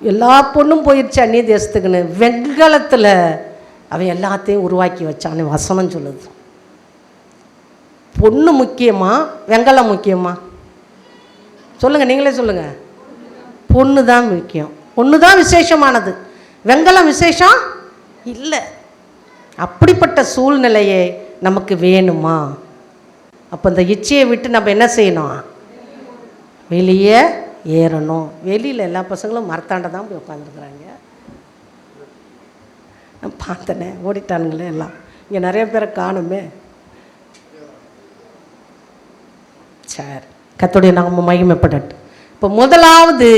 எல்லா பொண்ணும் போயிடுச்சு அந்நிய தேசத்துக்குன்னு. வெண்கலத்தில் அவன் எல்லாத்தையும் உருவாக்கி வச்சான்னு வசனம் சொல்லுது. பொண்ணு முக்கியமா வெண்கலம் முக்கியமா? சொல்லுங்கள், நீங்களே சொல்லுங்கள். பொண்ணு தான் முக்கியம். பொண்ணு தான் விசேஷமானது, வெண்கலம் விசேஷம் இல்லை. அப்படிப்பட்ட சூழ்நிலையே நமக்கு வேணுமா? அப்போ இந்த இச்சையை விட்டு நம்ம என்ன செய்யணும்? வெளியே ஏறணும். வெளியில் எல்லா பசங்களும் மரத்தாண்ட தான் போய் உட்காந்துருக்குறாங்க. நான் பார்த்தனே, ஓடிட்டானுங்களே எல்லாம். இங்கே நிறைய பேரை காணுமே. சரி, கர்த்தருடைய நாமம் மகிமைப்படட்டும். இப்போ முதலாவது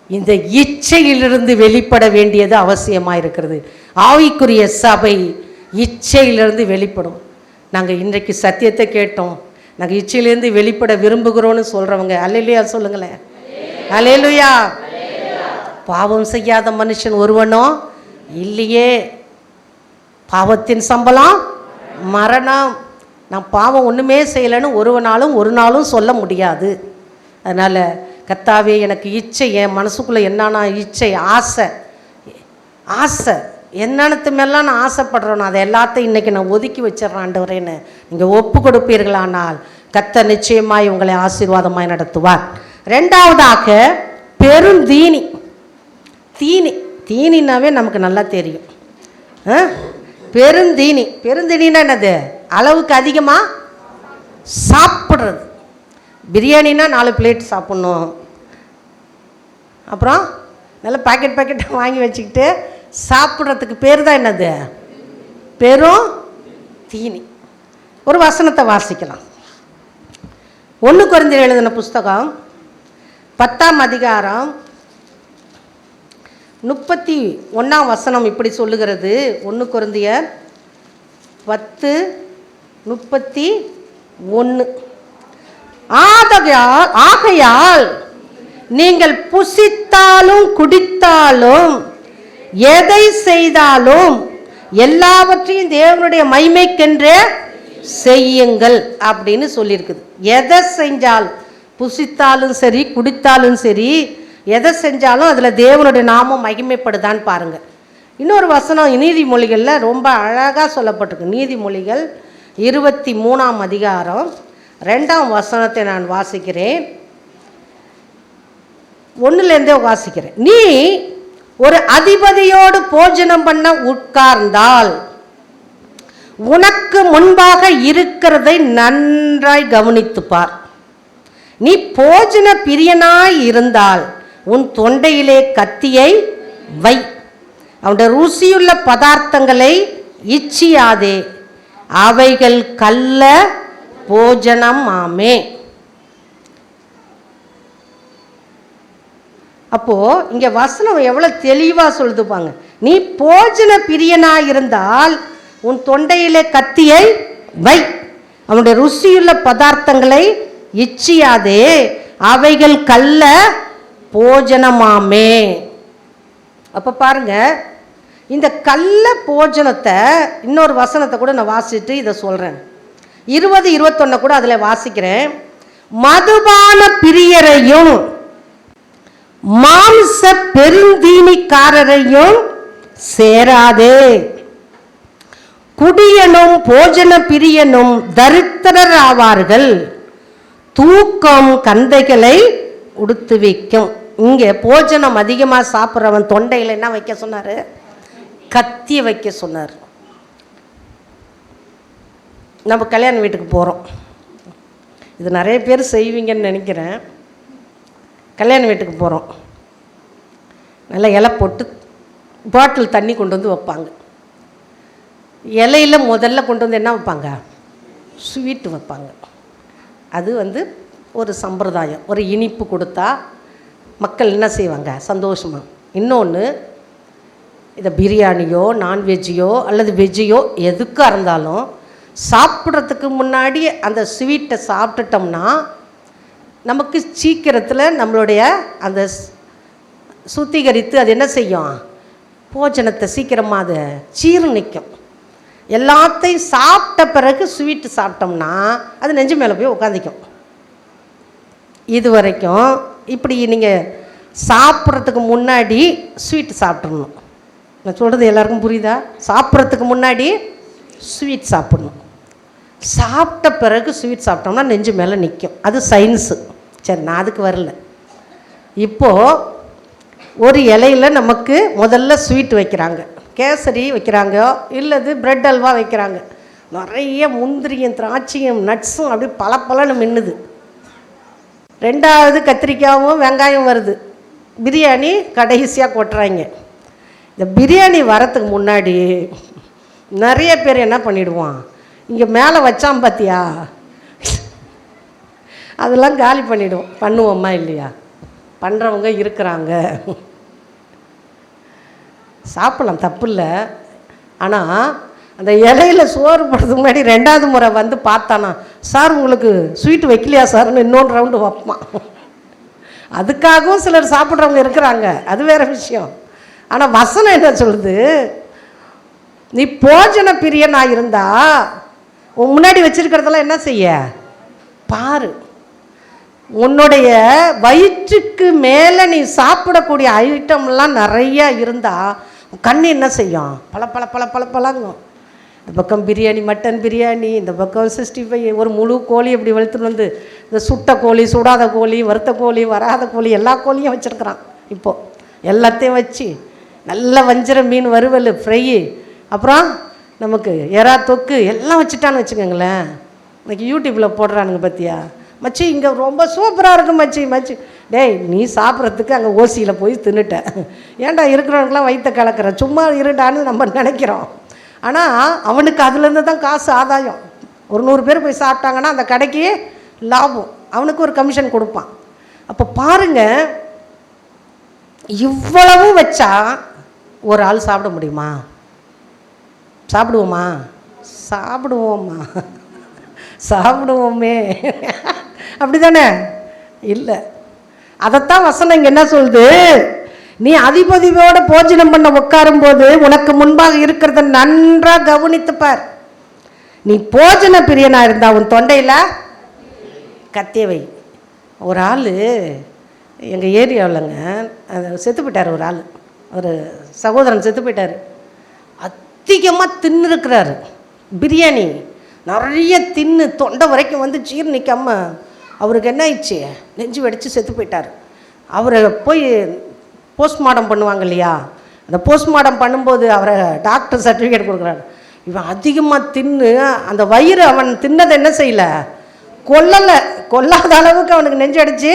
இந்த இச்சையிலிருந்து வெளிப்பட வேண்டியது அவசியமாக இருக்கிறது. ஆவிக்குரிய சபை இச்சையிலிருந்து வெளிப்படும். நாங்கள் இன்றைக்கு சத்தியத்தை கேட்டோம், நாங்கள் இச்சையிலேருந்து வெளிப்பட விரும்புகிறோன்னு சொல்கிறவங்க அல்லேலூயா சொல்லுங்களேன். அல்லேலூயா. பாவம் செய்யாத மனுஷன் ஒருவனோ இல்லையே. பாவத்தின் சம்பளம் மரணம். நான் பாவம் ஒன்றுமே செய்யலைன்னு ஒரு நாளும் சொல்ல முடியாது. அதனால் கர்த்தாவே, எனக்கு இச்சை, என் மனசுக்குள்ளே என்னன்னா இச்சை, ஆசை என்னென்னத்து மேலாம் நான் ஆசைப்படுறேனோ அதை எல்லாத்தையும் இன்றைக்கி நான் ஒதுக்கி வச்சிடறேன் ஆண்டவரேன்னு நீங்கள் ஒப்பு கொடுப்பீர்களானால் கர்த்தர் நிச்சயமாய் உங்களை ஆசீர்வாதமாய் நடத்துவார். ரெண்டாவதாக பெருந்தீனி. தீனினாவே நமக்கு நல்லா தெரியும். பெருந்தீனின்னா என்னது? அளவுக்கு அதிகமாக சாப்பிட்றது. பிரியாணினா 4 பிளேட் சாப்பிட்ணும், அப்புறம் நல்லா பாக்கெட்டாக வாங்கி வச்சுக்கிட்டு சாப்பிட்றதுக்கு பேர் தான் என்னது? பெரும் தீனி. ஒரு வசனத்தை வாசிக்கலாம். 1 கொரிந்தியர் எழுதின புஸ்தகம் 10ஆம் அதிகாரம் 31ஆம் வசனம் இப்படி சொல்லுகிறது. 1 கொரிந்தியர் 10:31. ஆகையால் நீங்கள் புசித்தாலும் குடித்தாலும் எதை செய்தாலும் எல்லாவற்றையும் தேவனுடைய மகிமைக்கென்றே செய்யுங்கள் அப்படின்னு சொல்லியிருக்குது. எதை செஞ்சாலும், புசித்தாலும் சரி குடித்தாலும் சரி, எதை செஞ்சாலும் அதில் தேவனுடைய நாமம் மகிமைப்படுதான்னு பாருங்கள். இன்னொரு வசனம் நீதிமொழிகளில் ரொம்ப அழகாக சொல்லப்பட்டிருக்கு. நீதிமொழிகள் 23ஆம் அதிகாரம் 2ஆம் வசனத்தை நான் வாசிக்கிறேன். 1லேருந்தே வாசிக்கிறேன். நீ ஒரு அதிபதியோடு போஜனம் பண்ண உட்கார்ந்தால் உனக்கு முன்பாக இருக்கிறதை நன்றாய் கவனித்துப்பார். நீ போஜன பிரியனாய் இருந்தால் உன் தொண்டையிலே கத்தியை வை. அவனுடைய ருசியுள்ள பதார்த்தங்களை இச்சியாதே, அவைகள் கள்ள போஜனம் ஆமே. அப்போ இங்க வசனம் எவ்வளவு தெளிவா சொல்லுதுப்பாங்க. நீ போஜன பிரியனாய் இருந்தால் உன் தொண்டையிலே கத்தியை வை, அவனுடைய ருசியுள்ள பதார்த்தங்களை இச்சியாதே, அவைகள் கள்ள போஜனமாமே. அப்ப பாருங்க, இந்த கள்ள போஜனத்தை இன்னொரு வசனத்தை கூட நான் வாசிட்டு இதை சொல்றேன். 20-21 கூட அதில் வாசிக்கிறேன். மதுபான பிரியரையும் மாம்ச பெருந்தீனிக்காரரையும் சேராதே, குடியனும் போஜன பிரியனும் தரித்திரர் ஆவார்கள், தூக்கம் கந்தைகளை உடுத்துவிக்கும். இங்கே போஜனம் அதிகமாக சாப்பிட்றவன் தொண்டையில் என்ன வைக்க சொன்னார்? கத்தி வைக்க சொன்னார். நம்ம கல்யாண வீட்டுக்கு போகிறோம், இது நிறைய பேர் செய்வீங்கன்னு நினைக்கிறேன். கல்யாண வீட்டுக்கு போகிறோம், நல்லா இலை போட்டு பாட்டில் தண்ணி கொண்டு வந்து வைப்பாங்க. இலையில் முதல்ல கொண்டு வந்து என்ன வைப்பாங்க? ஸ்வீட்டு வைப்பாங்க. அது ஒரு சம்பிரதாயம். ஒரு இனிப்பு கொடுத்தா மக்கள் என்ன செய்வாங்க? சந்தோஷமாக. இன்னொன்று, இதை பிரியாணியோ நான்வெஜ்ஜையோ அல்லது வெஜ்ஜையோ எதுக்காக இருந்தாலும் சாப்பிட்றதுக்கு முன்னாடி அந்த ஸ்வீட்டை சாப்பிட்டுட்டோம்னா நமக்கு சீக்கிரத்தில் நம்மளுடைய அந்த சுத்திகரித்து அது என்ன செய்யும்? போஜனத்தை சீக்கிரமாக அது ஜீரணிக்கும். எல்லாத்தையும் சாப்பிட்ட பிறகு ஸ்வீட்டு சாப்பிட்டோம்னா அது நெஞ்சு மேலே போய் உட்காந்துக்கும். இது வரைக்கும் இப்படி நீங்கள் சாப்பிட்றதுக்கு முன்னாடி ஸ்வீட்டு சாப்பிட்றணும். நான் சொல்கிறது எல்லாருக்கும் புரியுதா? சாப்பிட்றதுக்கு முன்னாடி ஸ்வீட் சாப்பிட்ணும், சாப்பிட்ட பிறகு ஸ்வீட் சாப்பிட்டோம்னா நெஞ்சு மேலே நிற்கும். அது சயின்ஸு. சரி, நான் அதுக்கு வரல. இப்போது ஒரு இலையில் நமக்கு முதல்ல ஸ்வீட் வைக்கிறாங்க, கேசரி வைக்கிறாங்க, இல்லது பிரெட் அல்வா வைக்கிறாங்க, நிறைய முந்திரியும் திராட்சையும் நட்ஸும் அப்படி பல மின்னுது. ரெண்டாவது கத்திரிக்காயும் வெங்காயம் வருது. பிரியாணி கடைசியாக கொட்டுறாங்க. இந்த பிரியாணி வரத்துக்கு முன்னாடி நிறைய பேர் என்ன பண்ணிவிடுவான்? இங்கே மேலே வச்சான் பார்த்தியா, அதெல்லாம் காலி பண்ணிவிடுவோம். பண்ணுவோம்மா இல்லையா? பண்ணுறவங்க இருக்கிறாங்க, சாப்பிடலாம், தப்பு இல்லை. ஆனால் அந்த இலையில சோறு போடுறதுக்கு முன்னாடி 2வது முறை வந்து பார்த்தானா, சார் உங்களுக்கு ஸ்வீட் வைக்கலையா சார்னு இன்னொன்று ரவுண்டு வைப்பான். அதுக்காகவும் சிலர் சாப்பிட்றவங்க இருக்கிறாங்க, அது வேற விஷயம். ஆனால் வசனம் என்ன சொல்லுது, நீ போஜன பிரியனாக இருந்தா உன் முன்னாடி வச்சிருக்கிறதெல்லாம் என்ன செய்ய பாரு. உன்னுடைய வயிற்றுக்கு மேலே நீ சாப்பிடக்கூடிய ஐட்டம்லாம் நிறையா இருந்தால் கண்ணு என்ன செய்யும், பல பல பல பல பழங்கும். இந்த பக்கம் பிரியாணி, மட்டன் பிரியாணி, இந்த பக்கம் 65, ஒரு முழு கோழி இப்படி வளர்த்துட்டு வந்து இந்த சுட்ட கோழி, சுடாத கோழி, வறுத்த கோழி, வராத கோழி, எல்லா கோழியும் வச்சுருக்குறான். இப்போது எல்லாத்தையும் வச்சு நல்ல வஞ்சர மீன் வறுவல், ஃப்ரை, அப்புறம் நமக்கு எறா தொக்கு எல்லாம் வச்சுட்டான்னு வச்சுக்கோங்களேன். இன்னைக்கு யூடியூப்பில் போடுறானுங்க பார்த்தியா, மச்சி இங்கே ரொம்ப சூப்பராக இருக்கும் மச்சி மச்சி. டேய், நீ சாப்பிட்றதுக்கு அங்கே ஓசியில் போய் தின்னுட்டேன், ஏன்டா இருக்கிறவனுக்குலாம் வயிற்ற கலக்கிற, சும்மா இருடான்னு நம்ம நினைக்கிறோம். ஆனால் அவனுக்கு அதுலேருந்து தான் காசு ஆதாயம். ஒரு 100 பேர் போய் சாப்பிட்டாங்கன்னா அந்த கடைக்கு லாபம், அவனுக்கு ஒரு கமிஷன் கொடுப்பான். அப்போ பாருங்கள், இவ்வளவு வச்சா ஒரு ஆள் சாப்பிட முடியுமா? சாப்பிடுவோமா? சாப்பிடுவோமா? சாப்பிடுவோமே, அப்படி தானே? இல்லை. அதைத்தான் வசனம் இங்கே என்ன சொல்லுது, நீ அதிபதியோட போஜனம் பண்ண உட்காரும்போது உனக்கு முன்பாக இருக்கிறத நன்றாக கவனித்துப்பார். நீ போஜன பிரியனா இருந்தா உன் தொண்டையில் கத்தியவை. ஒரு ஆள் எங்கள் ஏரியாவிலங்க செத்து போயிட்டார். ஒரு ஆள், ஒரு சகோதரன் செத்து போயிட்டார். அதிகமாக தின்னுருக்கிறாரு, பிரியாணி நிறைய தின்னு தொண்டை வரைக்கும் வந்து ஜீர்ணிக்காமல் அவருக்கு என்ன ஆயிடுச்சு, நெஞ்சு வெடித்து செத்து போயிட்டார். அவரை போய் போஸ்ட்மார்ட்டம் பண்ணுவாங்க இல்லையா, அந்த போஸ்ட்மார்ட்டம் பண்ணும்போது அவரை டாக்டர் சர்டிஃபிகேட் கொடுக்குறாரு. இவன் அதிகமாக தின்னு அந்த வயிறு அவன் தின்னதை என்ன செய்யலை, கொல்லாத அளவுக்கு அவனுக்கு நெஞ்சு அடித்து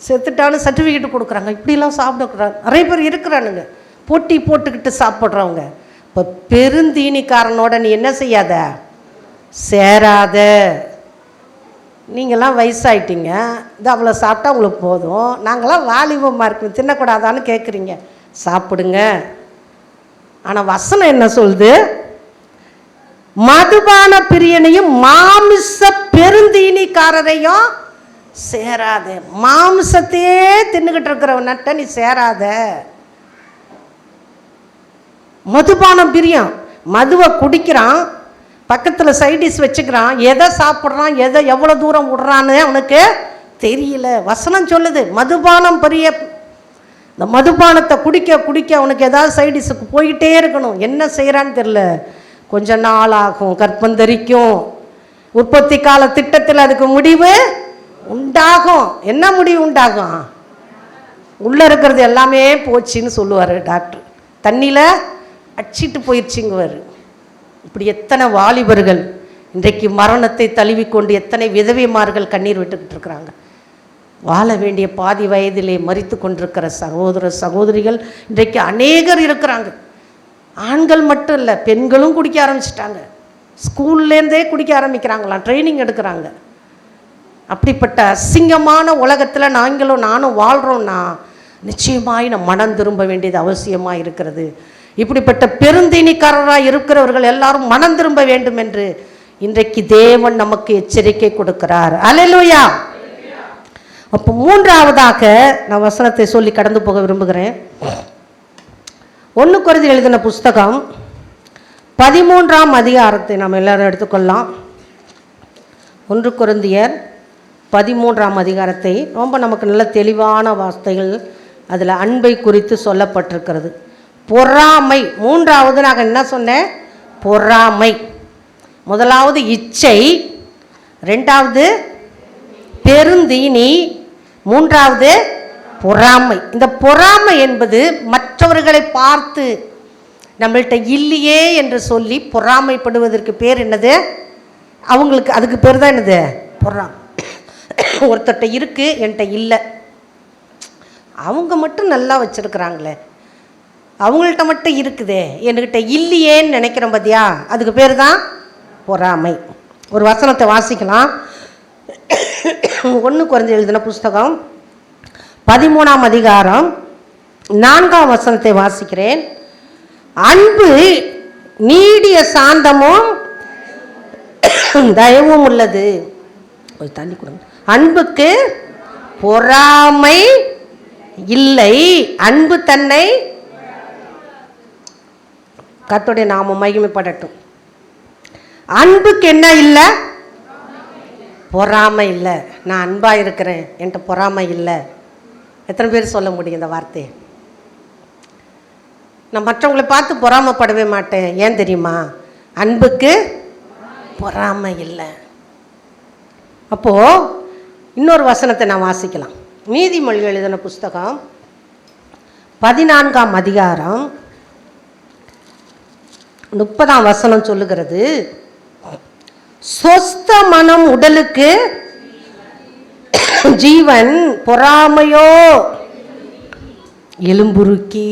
செத்துட்டாலும் சர்டிஃபிகேட் கொடுக்குறாங்க. இப்படிலாம் சாப்பிடக்கூடாது. நிறைய பேர் இருக்கிறானுங்க போட்டி போட்டுக்கிட்டு சாப்பிட்றவங்க. இப்போ பெருந்தீனிக்காரனோட நீ என்ன செய்யாத, சேராத. நீங்கள்லாம் வயசாயிட்டீங்க, இது அவ்வளோ சாப்பிட்டா உங்களுக்கு போதும், நாங்களாம் வாலிபமாக இருக்கோம் தின்னக்கூடாதான்னு கேட்குறீங்க, சாப்பிடுங்க. ஆனால் வசனம் என்ன சொல்லுது, மதுபான பிரியனையும் மாமிச பெருந்தீனிக்காரரையும் சேராத. மாமிசத்தையே தின்னுக்கிட்டு இருக்கிறவன்ட்ட நீ சேராத. மதுபானம் பிரியம், மதுவை குடிக்கிறான், பக்கத்தில் சைடிஷ் வச்சுக்கிறான், எதை சாப்பிட்றான், எதை எவ்வளோ தூரம் விடுறான்னு அவனுக்கு தெரியல. வசனம் சொல்லுது மதுபானம் பெரிய, இந்த மதுபானத்தை குடிக்க குடிக்க அவனுக்கு ஏதாவது சைடிஷுக்கு போய்கிட்டே இருக்கணும். என்ன செய்கிறான்னு தெரியல, கொஞ்ச நாள் ஆகும், கற்பந்தரிக்கும், உற்பத்தி கால திட்டத்தில் அதுக்கு முடிவு உண்டாகும். என்ன முடிவு உண்டாகும், உள்ளே இருக்கிறது எல்லாமே போச்சுன்னு சொல்லுவார் டாக்டர், தண்ணியில் அடிச்சிட்டு போயிடுச்சுங்குவார். இப்படி எத்தனை வாலிபர்கள் இன்றைக்கு மரணத்தை தழுவிக்கொண்டு எத்தனை விதவைமார்கள் கண்ணீர் விட்டுக்கிட்டு இருக்கிறாங்க. வாழ வேண்டிய பாதி வயதிலே மரித்து கொண்டிருக்கிற சகோதர சகோதரிகள் இன்றைக்கு அநேகர் இருக்கிறாங்க. ஆண்கள் மட்டும் இல்லை, பெண்களும் குடிக்க ஆரம்பிச்சிட்டாங்க. ஸ்கூல்லேருந்தே குடிக்க ஆரம்பிக்கிறாங்களாம், ட்ரைனிங் எடுக்கிறாங்க. அப்படிப்பட்ட அசிங்கமான உலகத்தில் நாங்களும் நானும் வாழ்கிறோன்னா நிச்சயமாய் நம்ம மனம் திரும்ப வேண்டியது அவசியமாக இருக்கிறது. இப்படிப்பட்ட பெருந்தீனிக்காரராக இருக்கிறவர்கள் எல்லாரும் மனம் திரும்ப வேண்டும் என்று இன்றைக்கு தேவன் நமக்கு எச்சரிக்கை கொடுக்கிறார். அல்லேலூயா. அப்போ மூன்றாவதாக நான் வசனத்தை சொல்லி கடந்து போக விரும்புகிறேன். 1 கொரிந்தியர் எழுதின புஸ்தகம் 13ஆம் அதிகாரத்தை நாம் எல்லாரும் எடுத்துக்கொள்ளலாம். 1 கொரிந்தியர் 13ஆம் அதிகாரத்தை ரொம்ப நமக்கு நல்ல தெளிவான வார்த்தைகள் அதில் அன்பை குறித்து சொல்லப்பட்டிருக்கிறது. பொறாமை, மூன்றாவது நான் என்ன சொன்னேன், பொறாமை. முதலாவது இச்சை, 2வது பெருந்தீனி, 3வது பொறாமை. இந்த பொறாமை என்பது மற்றவர்களை பார்த்து நம்மள்கிட்ட இல்லையே என்று சொல்லி பொறாமைப்படுவதற்கு பேர் என்னது, அவங்களுக்கு அதுக்கு பேர் தான் என்னது, பொறாமை. ஒருத்தட்ட இருக்குது என்கிட்ட இல்லை, அவங்க மட்டும் நல்லா வச்சுருக்குறாங்களே, அவங்கள்ட்ட மட்டும் இருக்குதே என்கிட்ட இல்லையேன்னு நினைக்கிறோம் பார்த்தியா, அதுக்கு பேர் தான் பொறாமை. ஒரு வசனத்தை வாசிக்கலாம். 1 கொரிந்தியர் எழுதின புஸ்தகம் 13ஆம் அதிகாரம் 4ஆம் வசனத்தை வாசிக்கிறேன். அன்பு நீடிய சாந்தமும் தயவும் உள்ளது. ஒரு தண்ணி கொடுங்க. அன்புக்கு பொறாமை இல்லை. அன்பு தன்னை, கர்த்தருடைய நாமம் மகிமைப்படட்டும். அன்புக்கு என்ன இல்லை? பொறாமை இல்லை. நான் அன்பா இருக்கிறேன், என்கிட்ட பொறாமை இல்லை. எத்தனை பேர் சொல்ல முடியும் இந்த வார்த்தையை? நான் மற்றவங்களை பார்த்து பொறாமைப்படவே மாட்டேன். ஏன் தெரியுமா? அன்புக்கு பொறாமை இல்லை. அப்போ இன்னொரு வசனத்தை நான் வாசிக்கலாம். நீதிமொழிகள் எழுதின புஸ்தகம் 14ஆம் அதிகாரம் 30ஆம் வசனம் சொல்லுகிறது, சொஸ்த மனம் உடலுக்கு ஜீவன், பொறாமையோ எலும்புருக்கி.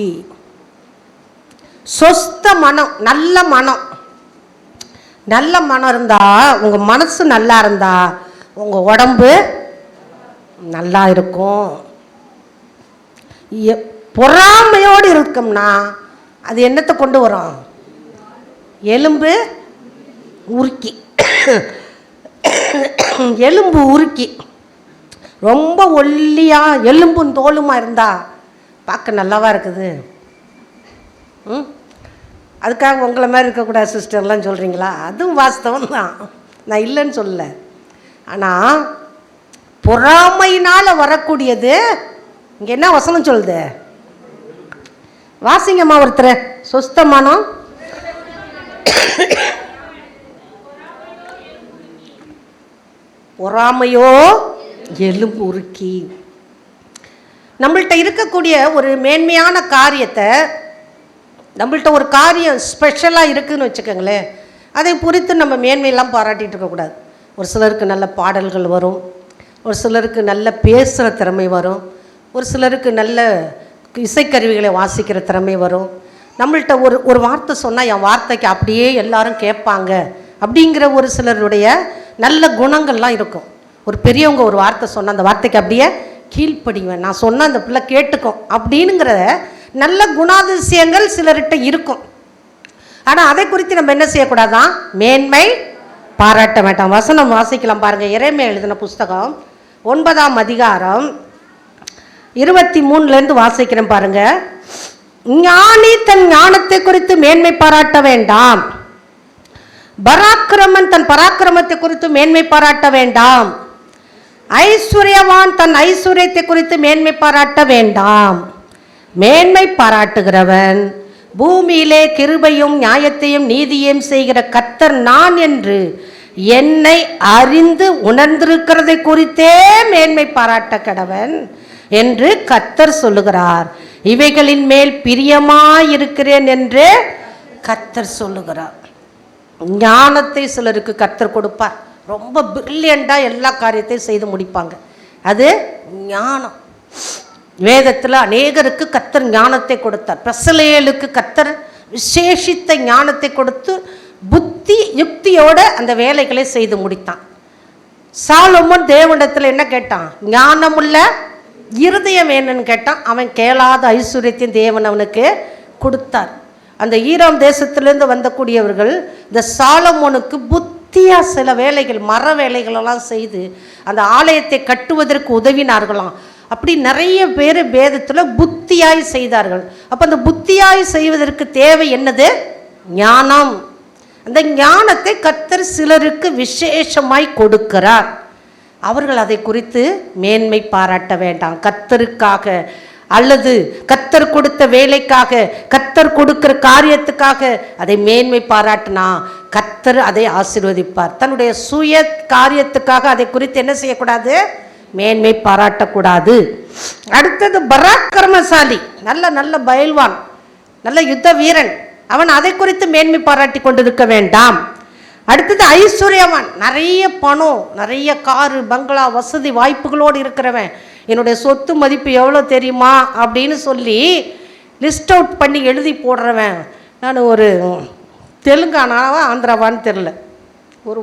சொஸ்த மனம், நல்ல மனம். நல்ல மனம் இருந்தா, உங்க மனசு நல்லா இருந்தா உங்க உடம்பு நல்லா இருக்கும். பொறாமையோடு இருக்கும்னா அது என்னத்தை கொண்டு வரும்? எலும்பு உருக்கி. எலும்பு உருக்கி ரொம்ப ஒல்லியா எலும்பும் தோலுமா இருந்தா பார்க்க நல்லாவா இருக்குது? அதுக்காக உங்களை மாதிரி இருக்கக்கூடாது சிஸ்டர்லாம் சொல்கிறீங்களா? அதுவும் வாஸ்தவம் தான், நான் இல்லைன்னு சொல்லல. ஆனால் பொறாமையினால் வரக்கூடியது இங்கே என்ன வசனம் சொல்லுது? வாசிங்கம்மா ஒருத்தர். சொஸ்தமானம் பொறாமையோ எலும்பு உருக்கி. நம்மள்கிட்ட இருக்கக்கூடிய ஒரு மேன்மையான காரியத்தை, நம்மள்கிட்ட ஒரு காரியம் ஸ்பெஷலாக இருக்குதுன்னு வச்சுக்கோங்களேன், அதை குறித்து நம்ம மேன்மையெல்லாம் பாராட்டிகிட்டு இருக்கக்கூடாது. ஒரு சிலருக்கு நல்ல பாடல்கள் வரும், ஒரு சிலருக்கு நல்ல பேசுகிற திறமை வரும், ஒரு சிலருக்கு நல்ல இசைக்கருவிகளை வாசிக்கிற திறமை வரும். நம்மள்கிட்ட ஒரு வார்த்தை சொன்னால் என் வார்த்தைக்கு அப்படியே எல்லாரும் கேட்பாங்க அப்படிங்கிற ஒரு சிலருடைய நல்ல குணங்கள்லாம் இருக்கும். ஒரு பெரியவங்க ஒரு வார்த்தை சொன்னால் அந்த வார்த்தைக்கு அப்படியே கீழ்ப்படிவேன், நான் சொன்னால் அந்த பிள்ளை கேட்டுக்கும் அப்படிங்கிற நல்ல குணாதிசயங்கள் சிலர்கிட்ட இருக்கும். ஆனால் அதை குறித்து நம்ம என்ன செய்யக்கூடாதான்? மேன்மை பாராட்ட வேண்டாம். வசனம் வாசிக்கலாம் பாருங்கள். எரேமியா எழுதின புஸ்தகம் 9ஆம் அதிகாரம் 23 வாசிக்கிறேன் பாருங்க. ஞானி தன் ஞானத்தை குறித்து மேன்மை பாராட்ட வேண்டாம், பராக்கிரமன் தன் பராக்கிரமத்தை குறித்து மேன்மை பாராட்ட வேண்டாம், ஐஸ்வர்யவான் தன் ஐஸ்வர்யத்தை குறித்து மேன்மை பாராட்ட வேண்டாம். மேன்மை பாராட்டுகிறவன் பூமியிலே கிருபையும் நியாயத்தையும் நீதியையும் செய்கிற கர்த்தர் நான் என்று என்னை அறிந்து உணர்ந்திருக்கிறதை குறித்தே மேன்மை பாராட்ட கடவன் என்று கர்த்தர் சொல்லுகிறார். இவைகளின் மேல் பிரியமாயிருக்கிறேன் என்று கர்த்தர் சொல்லுகிறார். ஞானத்தை சிலருக்கு கர்த்தர் கொடுப்பார். ரொம்ப பிரில்லியண்டாக எல்லா காரியத்தையும் செய்து முடிப்பாங்க. அது ஞானம். வேதத்தில் அநேகருக்கு கர்த்தர் ஞானத்தை கொடுத்தார். பெசலேலுக்கு கர்த்தர் விசேஷித்த ஞானத்தை கொடுத்து புத்தி யுக்தியோட அந்த வேலைகளை செய்து முடித்தான். சாலமோன் தேவனிடத்தில் என்ன கேட்டான்? ஞானமுள்ள இருதயம் வேணும்னு கேட்டான். அவன் கேளாத ஐஸ்வர்யத்தின் தேவன் அவனுக்கு கொடுத்தார். அந்த ஈராம் தேசத்திலிருந்து வந்தக்கூடியவர்கள் இந்த சாலமோனுக்கு புத்தியா சில வேலைகள், மர வேலைகளெல்லாம் செய்து அந்த ஆலயத்தை கட்டுவதற்கு உதவினார்களாம். அப்படி நிறைய பேர் வேதத்தில் புத்தியாய் செய்தார்கள். அப்போ அந்த புத்தியாய் செய்வதற்கு தேவை என்னது? ஞானம். அந்த ஞானத்தை கர்த்தர் சிலருக்கு விசேஷமாய் கொடுக்கிறார். அவர்கள் அதை குறித்து மேன்மை பாராட்ட வேண்டாம். கர்த்தருக்காக அல்லது கர்த்தர் கொடுத்த வேலைக்காக, கர்த்தர் கொடுக்கிற காரியத்துக்காக அதை மேன்மை பாராட்டினா கர்த்தர் அதை ஆசீர்வதிப்பார். தன்னுடைய சுய காரியத்துக்காக அதை குறித்து என்ன செய்யக்கூடாது? மேன்மை பாராட்டக்கூடாது. அடுத்தது பராக்கிரமசாலி, நல்ல நல்ல பயில்வான், நல்ல யுத்த வீரன், அவன் அதை குறித்து மேன்மை பாராட்டி கொண்டிருக்க வேண்டாம். அடுத்தது ஐஸ்வர்யவான், நிறைய பணம், நிறைய காரு பங்களா வசதி வாய்ப்புகளோடு இருக்கிறவன், என்னுடைய சொத்து மதிப்பு எவ்வளோ தெரியுமா அப்படின்னு சொல்லி லிஸ்ட் அவுட் பண்ணி எழுதி போடுறவன். நான் ஒரு தெலுங்கானாவா ஆந்திராவான்னு தெரில, ஒரு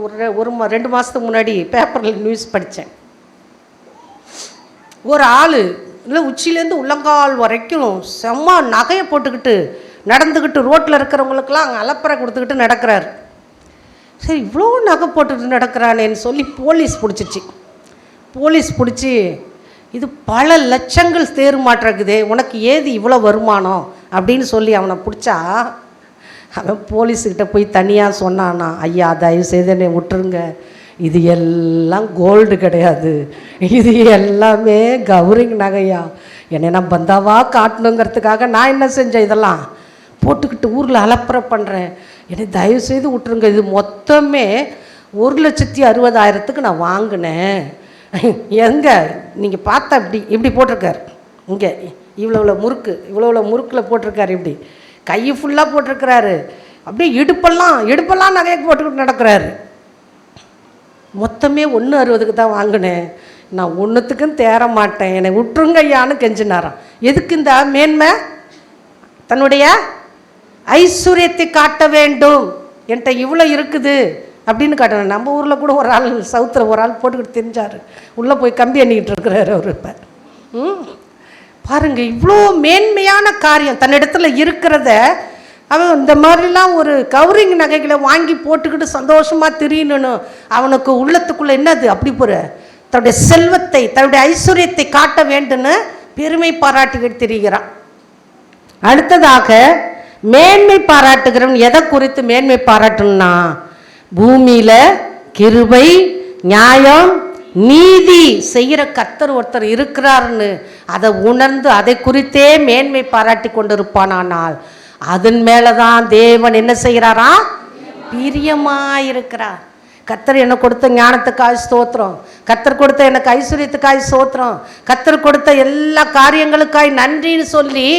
2 மாதத்துக்கு முன்னாடி பேப்பரில் நியூஸ் படித்தேன். ஒரு ஆள் இல்லை உச்சிலேருந்து உள்ளங்கால் வரைக்கும் செம்ம நகையை போட்டுக்கிட்டு நடந்துக்கிட்டு ரோட்டில் இருக்கிறவங்களுக்கெல்லாம் அங்கே அலப்பறை கொடுத்துக்கிட்டு நடக்கிறாரு. சரி, இவ்வளோ நகை போட்டுட்டு நடக்கிறானேன்னு சொல்லி போலீஸ் பிடிச்சிச்சு. போலீஸ் பிடிச்சி, இது பல லட்சங்கள் தேர்மாட்டிருக்குதே, உனக்கு ஏது இவ்வளோ வருமானம் அப்படின்னு சொல்லி அவனை பிடிச்சா, அவன் போலீஸுக்கிட்ட போய் தனியாக சொன்னானா, ஐயா தயவு செய்து என்னை விட்டுருங்க, இது எல்லாம் கோல்டு கிடையாது, இது எல்லாமே கௌரிங் நகையா, என்னை நான் பந்தாவா காட்டணுங்கிறதுக்காக நான் என்ன செஞ்சேன், இதெல்லாம் போட்டுக்கிட்டு ஊரில் அலப்பறை பண்ணுறேன், என்னை தயவு செய்து விட்டுருங்க, இது மொத்தமே 1,60,60,000 நான் வாங்கினேன். எங்கே நீங்கள் பார்த்தா இப்படி போட்டிருக்காரு, இங்கே இவ்வளோ முறுக்கில் போட்டிருக்காரு, இப்படி கை ஃபுல்லாக போட்டிருக்கிறாரு, அப்படியே இடுப்பெல்லாம் நகையை போட்டுக்கிட்டு நடக்கிறாரு. மொத்தமே 1,60,000 தான் வாங்கினேன், நான் ஒன்றுத்துக்கும் தேர மாட்டேன், என்னை விட்டுருங்க ஐயான்னு கெஞ்சினாராம். எதுக்கு இந்த மேன்மை? தன்னுடைய ஐஸ்வர்யத்தை காட்ட வேண்டும், என்கிட்ட இவ்வளோ இருக்குது அப்படின்னு காட்டணும். நம்ம ஊரில் கூட ஒரு ஆள் சவுத்தில் ஒரு ஆள் போட்டுக்கிட்டு தெரிஞ்சார், உள்ளே போய் கம்பி எண்ணிக்கிட்டு இருக்கிறாரு அவர். இப்போ பாருங்கள், இவ்வளோ மேன்மையான காரியம் தன்னிடத்துல இருக்கிறத அவன் இந்த மாதிரிலாம் ஒரு கவரிங் நகைகளை வாங்கி போட்டுக்கிட்டு சந்தோஷமாக திரியணுன்னு அவனுக்கு உள்ளத்துக்குள்ளே என்னது அப்படி போகிற தன்னுடைய செல்வத்தை தன்னுடைய ஐஸ்வர்யத்தை காட்ட வேண்டும்னு பெருமை பாராட்டிக்கிட்டு திரிகிறான். அடுத்ததாக மேன்மை பாராட்டுகிறவன் எதை குறித்து மேன்மை பாராட்டணும்னா, பூமியில் கிருபை நியாயம் நீதி செய்கிற கர்த்தர் ஒருத்தர் இருக்கிறாருன்னு அதை உணர்ந்து அதை குறித்தே மேன்மை பாராட்டி கொண்டிருப்பானால் அதன் மேலே தான் தேவன் என்ன செய்கிறாரா? பிரியமாயிருக்கிறார். கர்த்தர் எனக்கு கொடுத்த ஞானத்துக்காய் ஸ்தோத்திரம், கர்த்தர் கொடுத்த எனக்கு ஐஸ்வர்யத்துக்காய் ஸ்தோத்திரம், கர்த்தர் கொடுத்த எல்லா காரியங்களுக்காய் நன்றின்னு சொல்லி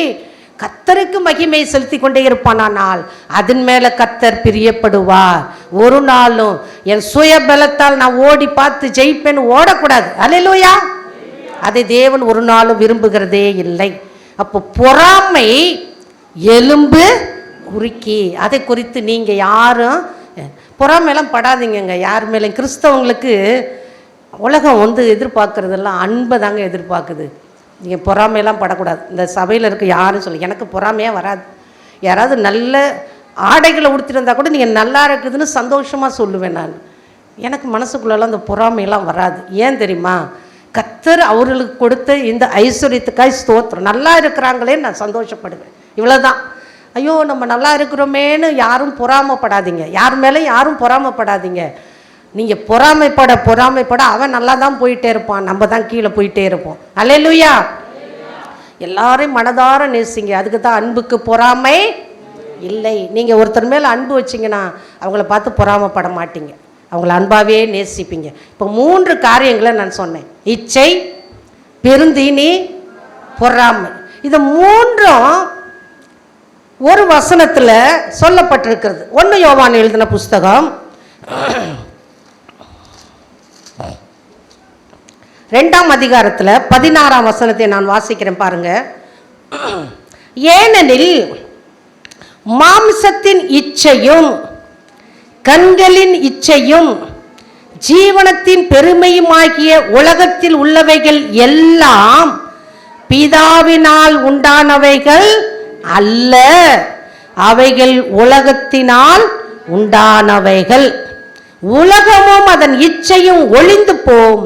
கர்த்தருக்கு மகிமை செலுத்தி கொண்டே இருப்பானால் அதன் மேலே கர்த்தர் பிரியப்படுவார். ஒரு நாளும் என் சுய பலத்தால் நான் ஓடி பார்த்து ஜெயிப்பேன்னு ஓடக்கூடாது. அல்லேலூயா. அதை தேவன் ஒரு நாளும் விரும்புகிறதே இல்லை. அப்போ பொறாமை எலும்பு குறுக்கி, அதை குறித்து நீங்கள் யாரும் பொறாமையெல்லாம் படாதீங்க யார் மேலே. கிறிஸ்தவங்களுக்கு உலகம் எதிர்பார்க்குறதெல்லாம் அன்பை தாங்க எதிர்பார்க்குது. நீங்கள் பொறாமையெல்லாம் படக்கூடாது. இந்த சபையில் இருக்க யாரும் சொல்லி எனக்கு பொறாமையாக வராது. யாராவது நல்ல ஆடைகளை உடுத்திருந்தால் கூட நீங்கள் நல்லா இருக்குதுன்னு சந்தோஷமாக சொல்லுவேன் நான். எனக்கு மனசுக்குள்ளெல்லாம் இந்த பொறாமையெல்லாம் வராது. ஏன் தெரியுமா? கர்த்தர் அவர்களுக்கு கொடுத்த இந்த ஐஸ்வர்யத்துக்காய் ஸ்தோத்திரம். நல்லா இருக்கிறாங்களே நான் சந்தோஷப்படுவேன், இவ்வளோதான். ஐயோ நம்ம நல்லா இருக்கிறோமேன்னு யாரும் பொறாமப்படாதீங்க, யார் மேலேயும் யாரும் பொறாமப்படாதீங்க. நீங்கள் பொறாமைப்பட அவன் நல்லா தான் போயிட்டே இருப்பான், நம்ம தான் கீழே போயிட்டே இருப்போம். அல்லேலூயா. எல்லாரையும் மனதார நேசிங்க, அதுக்கு தான் அன்புக்கு பொறாமை இல்லை. நீங்கள் ஒருத்தர் மேலே அன்பு வச்சிங்கன்னா அவங்கள பார்த்து பொறாமப்பட மாட்டீங்க, அவங்கள அன்பாகவே நேசிப்பீங்க. இப்போ 3 காரியங்களை நான் சொன்னேன்: இச்சை, பெருந்தீனி, பொறாமை. இது 3ம் ஒரு வசனத்தில் சொல்லப்பட்டிருக்கிறது. 1 யோவான் எழுதின புஸ்தகம் 2ஆம் அதிகாரத்தில் 16ஆம் வசனத்தை நான் வாசிக்கிறேன் பாருங்க. ஏனெனில் மாம்சத்தின் இச்சையும் கண்களின் இச்சையும் ஜீவனத்தின் பெருமையுமாகிய உலகத்தில் உள்ளவைகள் எல்லாம் பிதாவினால் உண்டானவைகள் அல்ல, அவைகள் உலகத்தினால் உண்டானவைகள். உலகமும் அதன் இச்சையும் ஒளிந்து போம்,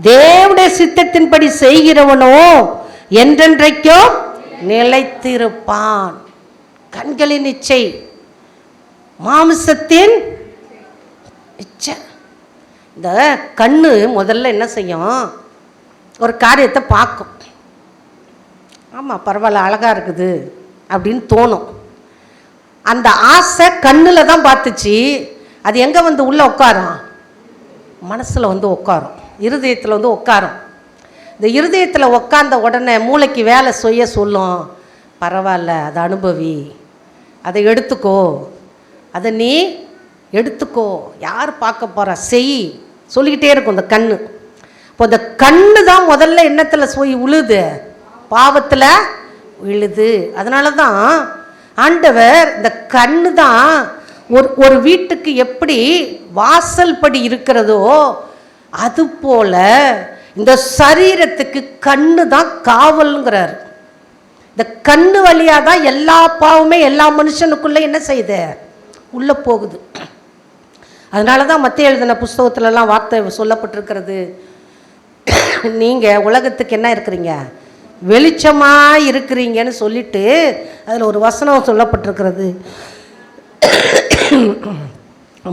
தேவனுடைய சித்தத்தின்படி செய்கிறவனோ என்றென்றைக்கும் நிலைத்திருப்பான். கண்களின் இச்சை, மாம்சத்தின் இச்சை. இந்த கண்ணு முதல்ல என்ன செய்யும்? ஒரு காரியத்தை பார்க்கும். ஆமாம், பரவாயில்ல, அழகாக இருக்குது அப்படின்னு தோணும். அந்த ஆசை கண்ணில் தான் பார்த்துச்சு. அது எங்கே உள்ளே உட்காரும்? மனசில் உட்காரும், இருதயத்தில் உட்காரும். இந்த இருதயத்தில் உட்கார்ந்த உடனே மூளைக்கு வேலை செய்ய சொல்லும். பரவாயில்ல, அதை அனுபவி, அதை எடுத்துக்கோ, அதை நீ எடுத்துக்கோ, யார் பார்க்க போகிறா, செய் சொல்லிக்கிட்டே இருக்கும் இந்த கண்ணு. இப்போ இந்த கண்ணு தான் முதல்ல எண்ணத்தில் போய் உழுது, பாவத்தில் விழுது. அதனால தான் ஆண்டவர் இந்த கண்ணு தான் ஒரு வீட்டுக்கு எப்படி வாசல் படி இருக்கிறதோ அதுபோல இந்த சரீரத்துக்கு கண்ணு தான் காவல்ங்கிறார். இந்த இந்த கண்ணு வழியாக தான் எல்லா பாவமே எல்லா மனுஷனுக்குள்ளே என்ன செய்யுது, உள்ளே போகுது. அதனால தான் மத்திய எழுதின புஸ்தகத்துலலாம் வார்த்தை சொல்லப்பட்டிருக்கிறது, நீங்கள் உலகத்துக்கு என்ன இருக்கிறீங்க, வெளிச்சமாக இருக்கிறீங்கன்னு சொல்லிட்டு அதில் ஒரு வசனம் சொல்லப்பட்டிருக்கிறது.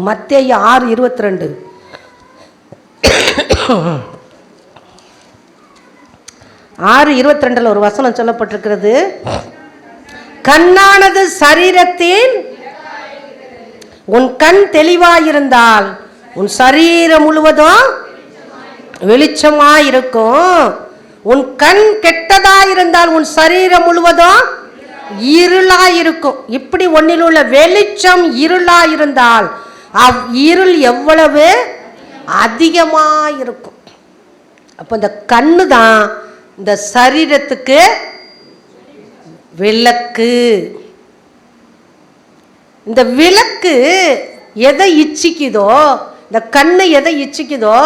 மத்தேயு 6:22 6:22 ஒரு வசனம் சொல்லப்பட்டிருக்கிறது. கண்ணானது சரீரத்தின், உன் கண் தெளிவாயிருந்தால் உன் சரீரம் முழுவதும் வெளிச்சமாயிருக்கும். உன் கண் கெட்டதாயிருந்தால் உன் சரீரம் முழுவதும் இருளாயிருக்கும். இப்படி ஒன்னில் உள்ள வெளிச்சம் இருளாயிருந்தால் இருள் எவ்வளவு அதிகமாயிருக்கும். அப்போ இந்த கண்ணு தான் இந்த சரீரத்துக்கு விளக்கு. இந்த விளக்கு எதை இச்சிக்குதோ, இந்த கண்ணு எதை இச்சிக்குதோ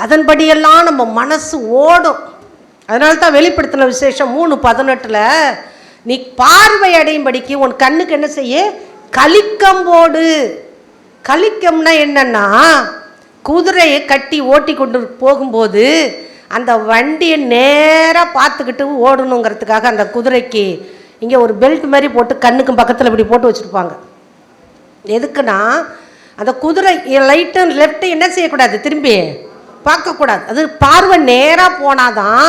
அதன்படியெல்லாம் நம்ம மனசு ஓடும். அதனால தான் வெளிப்படுத்தின விசேஷம் 3:18 நீ பார்வை அடையும்படிக்கு உன் கண்ணுக்கு என்ன செய்ய, கலிக்கம் போடு. கலிக்கம்னா என்னன்னா, குதிரையை கட்டி ஓட்டி கொண்டு போகும்போது அந்த வண்டியை நேராக பார்த்துக்கிட்டு ஓடணுங்கிறதுக்காக அந்த குதிரைக்கு இங்கே ஒரு பெல்ட் மாதிரி போட்டு கண்ணுக்கும் பக்கத்தில் இப்படி போட்டு வச்சுருப்பாங்க. எதுக்குன்னா அந்த குதிரை லைட்டும் லெஃப்ட்டும் என்ன செய்யக்கூடாது, திரும்பி பார்க்கக்கூடாது. அது பார்வை நேராக போனாதான்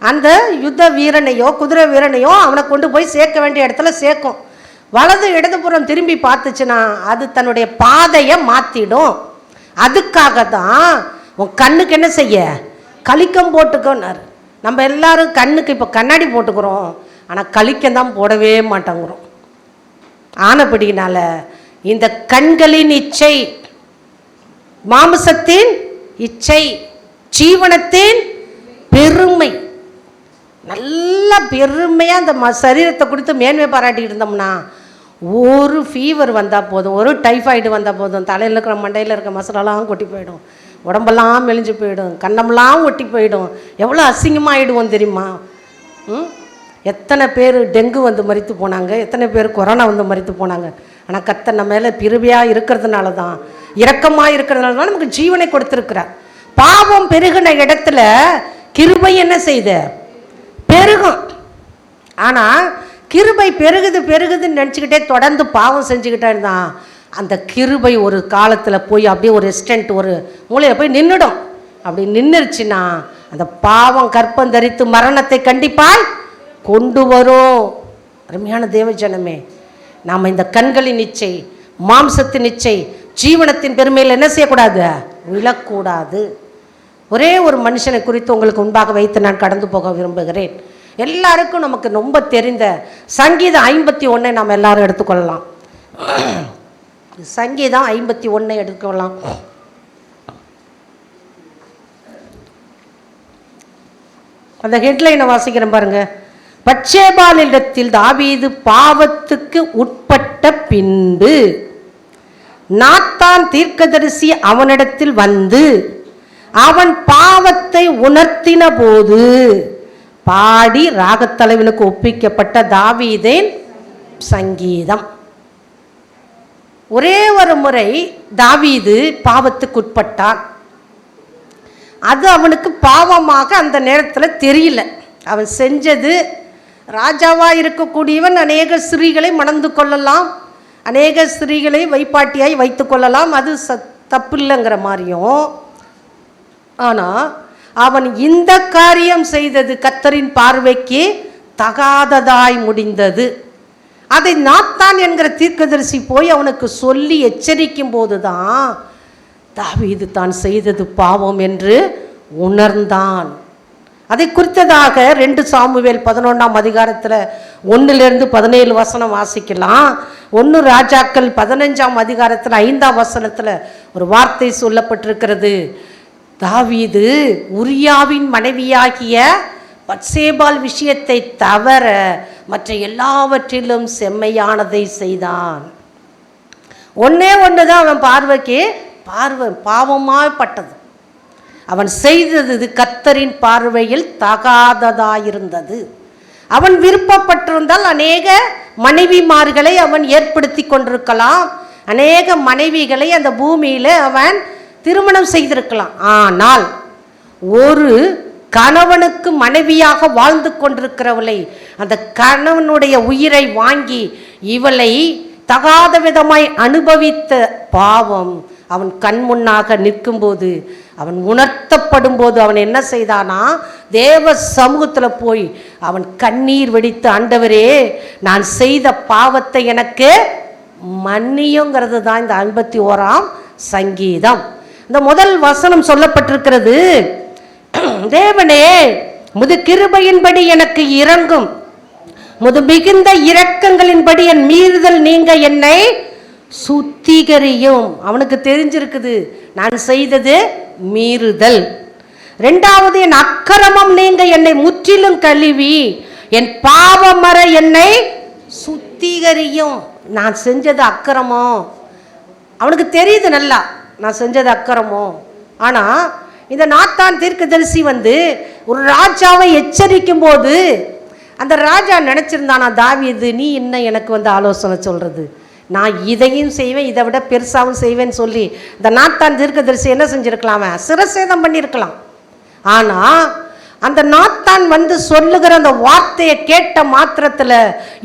அந்த யுத்த வீரனையோ குதிரை வீரனையோ அவனை கொண்டு போய் சேர்க்க வேண்டிய இடத்துல சேர்க்கும். வலது இடதுபுறம் திரும்பி பார்த்துச்சுன்னா அது தன்னுடைய பாதையை மாற்றிடும். அதுக்காக தான் உன் கண்ணுக்கு என்ன செய்ய, கலிக்கம் போட்டுக்கோன்னாரு. நம்ம எல்லாரும் கண்ணுக்கு இப்போ கண்ணாடி போட்டுக்கிறோம், ஆனால் கலிக்கம் தான் போடவே மாட்டேங்கிறோம். ஆனபடினால இந்த கண்களின் இச்சை, மாம்சத்தின் இச்சை, ஜீவனத்தின் பெருமை, நல்ல பெருமையாக அந்த சரீரத்தை கொடுத்து மேன்மை பாராட்டிகிட்டு இருந்தோம்னா ஒரு ஃபீவர் வந்தால் போதும், ஒரு டைஃபாய்டு வந்தால் போதும், தலையில் இருக்கிற மண்டையில் இருக்கிற மசாலாலாம் கொட்டி போயிடும், உடம்பெல்லாம் மெலிஞ்சு போயிடும், கண்ணமெல்லாம் ஒட்டி போயிடும், எவ்வளோ அசிங்கமாக ஆகிடுவோம் தெரியுமா? எத்தனை பேர் டெங்கு வந்து மரித்து போனாங்க, எத்தனை பேர் கொரோனா வந்து மரித்து போனாங்க. ஆனால் கர்த்தர் நம்ம மேலே கிருபையாக இருக்கிறதுனால தான், இரக்கமாக இருக்கிறதுனால தான் நமக்கு ஜீவனை கொடுத்துருக்கிறார். பாவம் பெருகின இடத்துல கிருபை என்ன செய்த, பெருகும். ஆனால் கிருபை பெருகுது பெருகுதுன்னு நினச்சிக்கிட்டே தொடர்ந்து பாவம் செஞ்சுக்கிட்டே இருந்தான் அந்த கிருபை ஒரு காலத்தில் போய் அப்படியே ஒரு ரெஸ்டன்ட் ஒரு மூலையில் போய் நின்றுடும். அப்படி நின்றுச்சுன்னா அந்த பாவம் கற்பம் தரித்து மரணத்தை கண்டிப்பாய் கொண்டு வரும். அருமையான தேவஜனமே, நாம் இந்த கண்களின் இச்சை, மாம்சத்தின் இச்சை, ஜீவனத்தின் பெருமையில் என்ன செய்யக்கூடாது, விழக்கூடாது. ஒரே ஒரு மனுஷனை குறித்து உங்களுக்கு முன்பாக வைத்து நான் கடந்து போக விரும்புகிறேன். எல்லாருக்கும் நமக்கு ரொம்ப தெரிந்த சங்கீதம் 51 நாம் எல்லாரும் எடுத்துக்கொள்ளலாம். சங்கீதம் 51 எடுத்துக்கொள்ளலாம். அந்த ஹெட்லைனை வாசிக்கிறேன் பாருங்க. பத்சேபாளிடத்தில் தாவீது பாவத்துக்கு உட்பட்ட பின்பு நாத்தான் தீர்க்கதரிசி அவனிடத்தில் வந்து அவன் பாவத்தை உணர்த்தின போது பாடி ராகத்தலைவனுக்கு ஒப்பிக்கப்பட்ட தாவீதின் சங்கீதம். ஒரே ஒரு முறை தாவீது பாவத்துக்கு உட்பட்டான். அது அவனுக்கு பாவமாக அந்த நேரத்தில் தெரியல. அவன் செஞ்சது, ராஜாவாக இருக்கக்கூடியவன் அநேக ஸ்திரீகளை மணந்து கொள்ளலாம், அநேக ஸ்திரீகளை வைப்பாட்டியாய் வைத்து கொள்ளலாம், அது தப்பில்லைங்கிற மாதிரியும். ஆனால் அவன் இந்த காரியம் செய்தது கர்த்தரின் பார்வைக்கு தகாததாய் முடிந்தது. அதை நாத்தான் என்கிற தீர்க்கதரிசி போய் அவனுக்கு சொல்லி எச்சரிக்கும் போதுதான் தாவீது தான் செய்தது பாவம் என்று உணர்ந்தான். அதை குறித்ததாக 2 சாமுவேல் 11ஆம் அதிகாரத்தில் 1-17 வசனம் வாசிக்கலாம். 1 ராஜாக்கள் 15ஆம் அதிகாரத்தில் 5ஆம் வசனத்தில் ஒரு வார்த்தை சொல்லப்பட்டிருக்கிறது. தாவீது உரியாவின் மனைவியாகிய பத்சேபாள் விஷயத்தை தவிர மற்ற எல்லாவற்றிலும் செம்மையானதை செய்தான். ஒன்னே ஒன்று தான் அவன் பார்வைக்கு பாவமாய்ப்பட்டது. அவன் செய்தது கர்த்தரின் பார்வையில் தகாததாயிருந்தது. அவன் விருப்பப்பட்டிருந்தால் அநேக மனைவிமார்களை அவன் ஏற்படுத்தி கொண்டிருக்கலாம், அநேக மனைவிகளை அந்த பூமியில் அவன் திருமணம் செய்திருக்கலாம். ஆனால் ஒரு கணவனுக்கு மனைவியாக வாழ்ந்து கொண்டிருக்கிறவளை, அந்த கணவனுடைய உயிரை வாங்கி இவளை தகாத விதமாய் அனுபவித்த பாவம் அவன் கண் முன்னாக நிற்கும்போது, அவன் உணர்த்தப்படும் போது அவன் என்ன செய்தானா, தேவ சமூகத்தில் போய் அவன் கண்ணீர் வெடித்து, ஆண்டவரே நான் செய்த பாவத்தை எனக்கு மன்னியுங்கிறது தான் இந்த 51ஆம் சங்கீதம். இந்த முதல் வசனம் சொல்லப்பட்டிருக்கிறது, தேவனே முது கிருபையின்படி எனக்கு இரங்கும், முது மிகுந்த இரக்கங்களின்படி என் மீறுதல் நீங்க என்னை சுத்திகரியும். அவனுக்கு தெரிஞ்சிருக்குது நான் செய்தது மீறுதல். இரண்டாவது, என் அக்கிரமம் நீங்க என்னை முற்றிலும் கழுவி என் பாவமற என்னை சுத்திகரியும். நான் செஞ்சது அக்கிரமம், அவனுக்கு தெரியுது நல்லா நான் செஞ்சது அக்கிரமம். ஆனால் இந்த நாத்தான் தீர்க்கதரிசி ஒரு ராஜாவை எச்சரிக்கும் போது அந்த ராஜா நினச்சிருந்தானா, தாவீது நீ என்ன எனக்கு ஆலோசனை சொல்கிறது, நான் இதையும் செய்வேன் இதை விட பெருசாகவும் செய்வேன்னு சொல்லி இந்த நாத்தான் தீர்க்கதரிசி என்ன செஞ்சுருக்கலாம், சிரசேதம் பண்ணியிருக்கலாம். ஆனால் அந்த நாத்தான் சொல்லுகிற அந்த வார்த்தையை கேட்ட மாத்திரத்தில்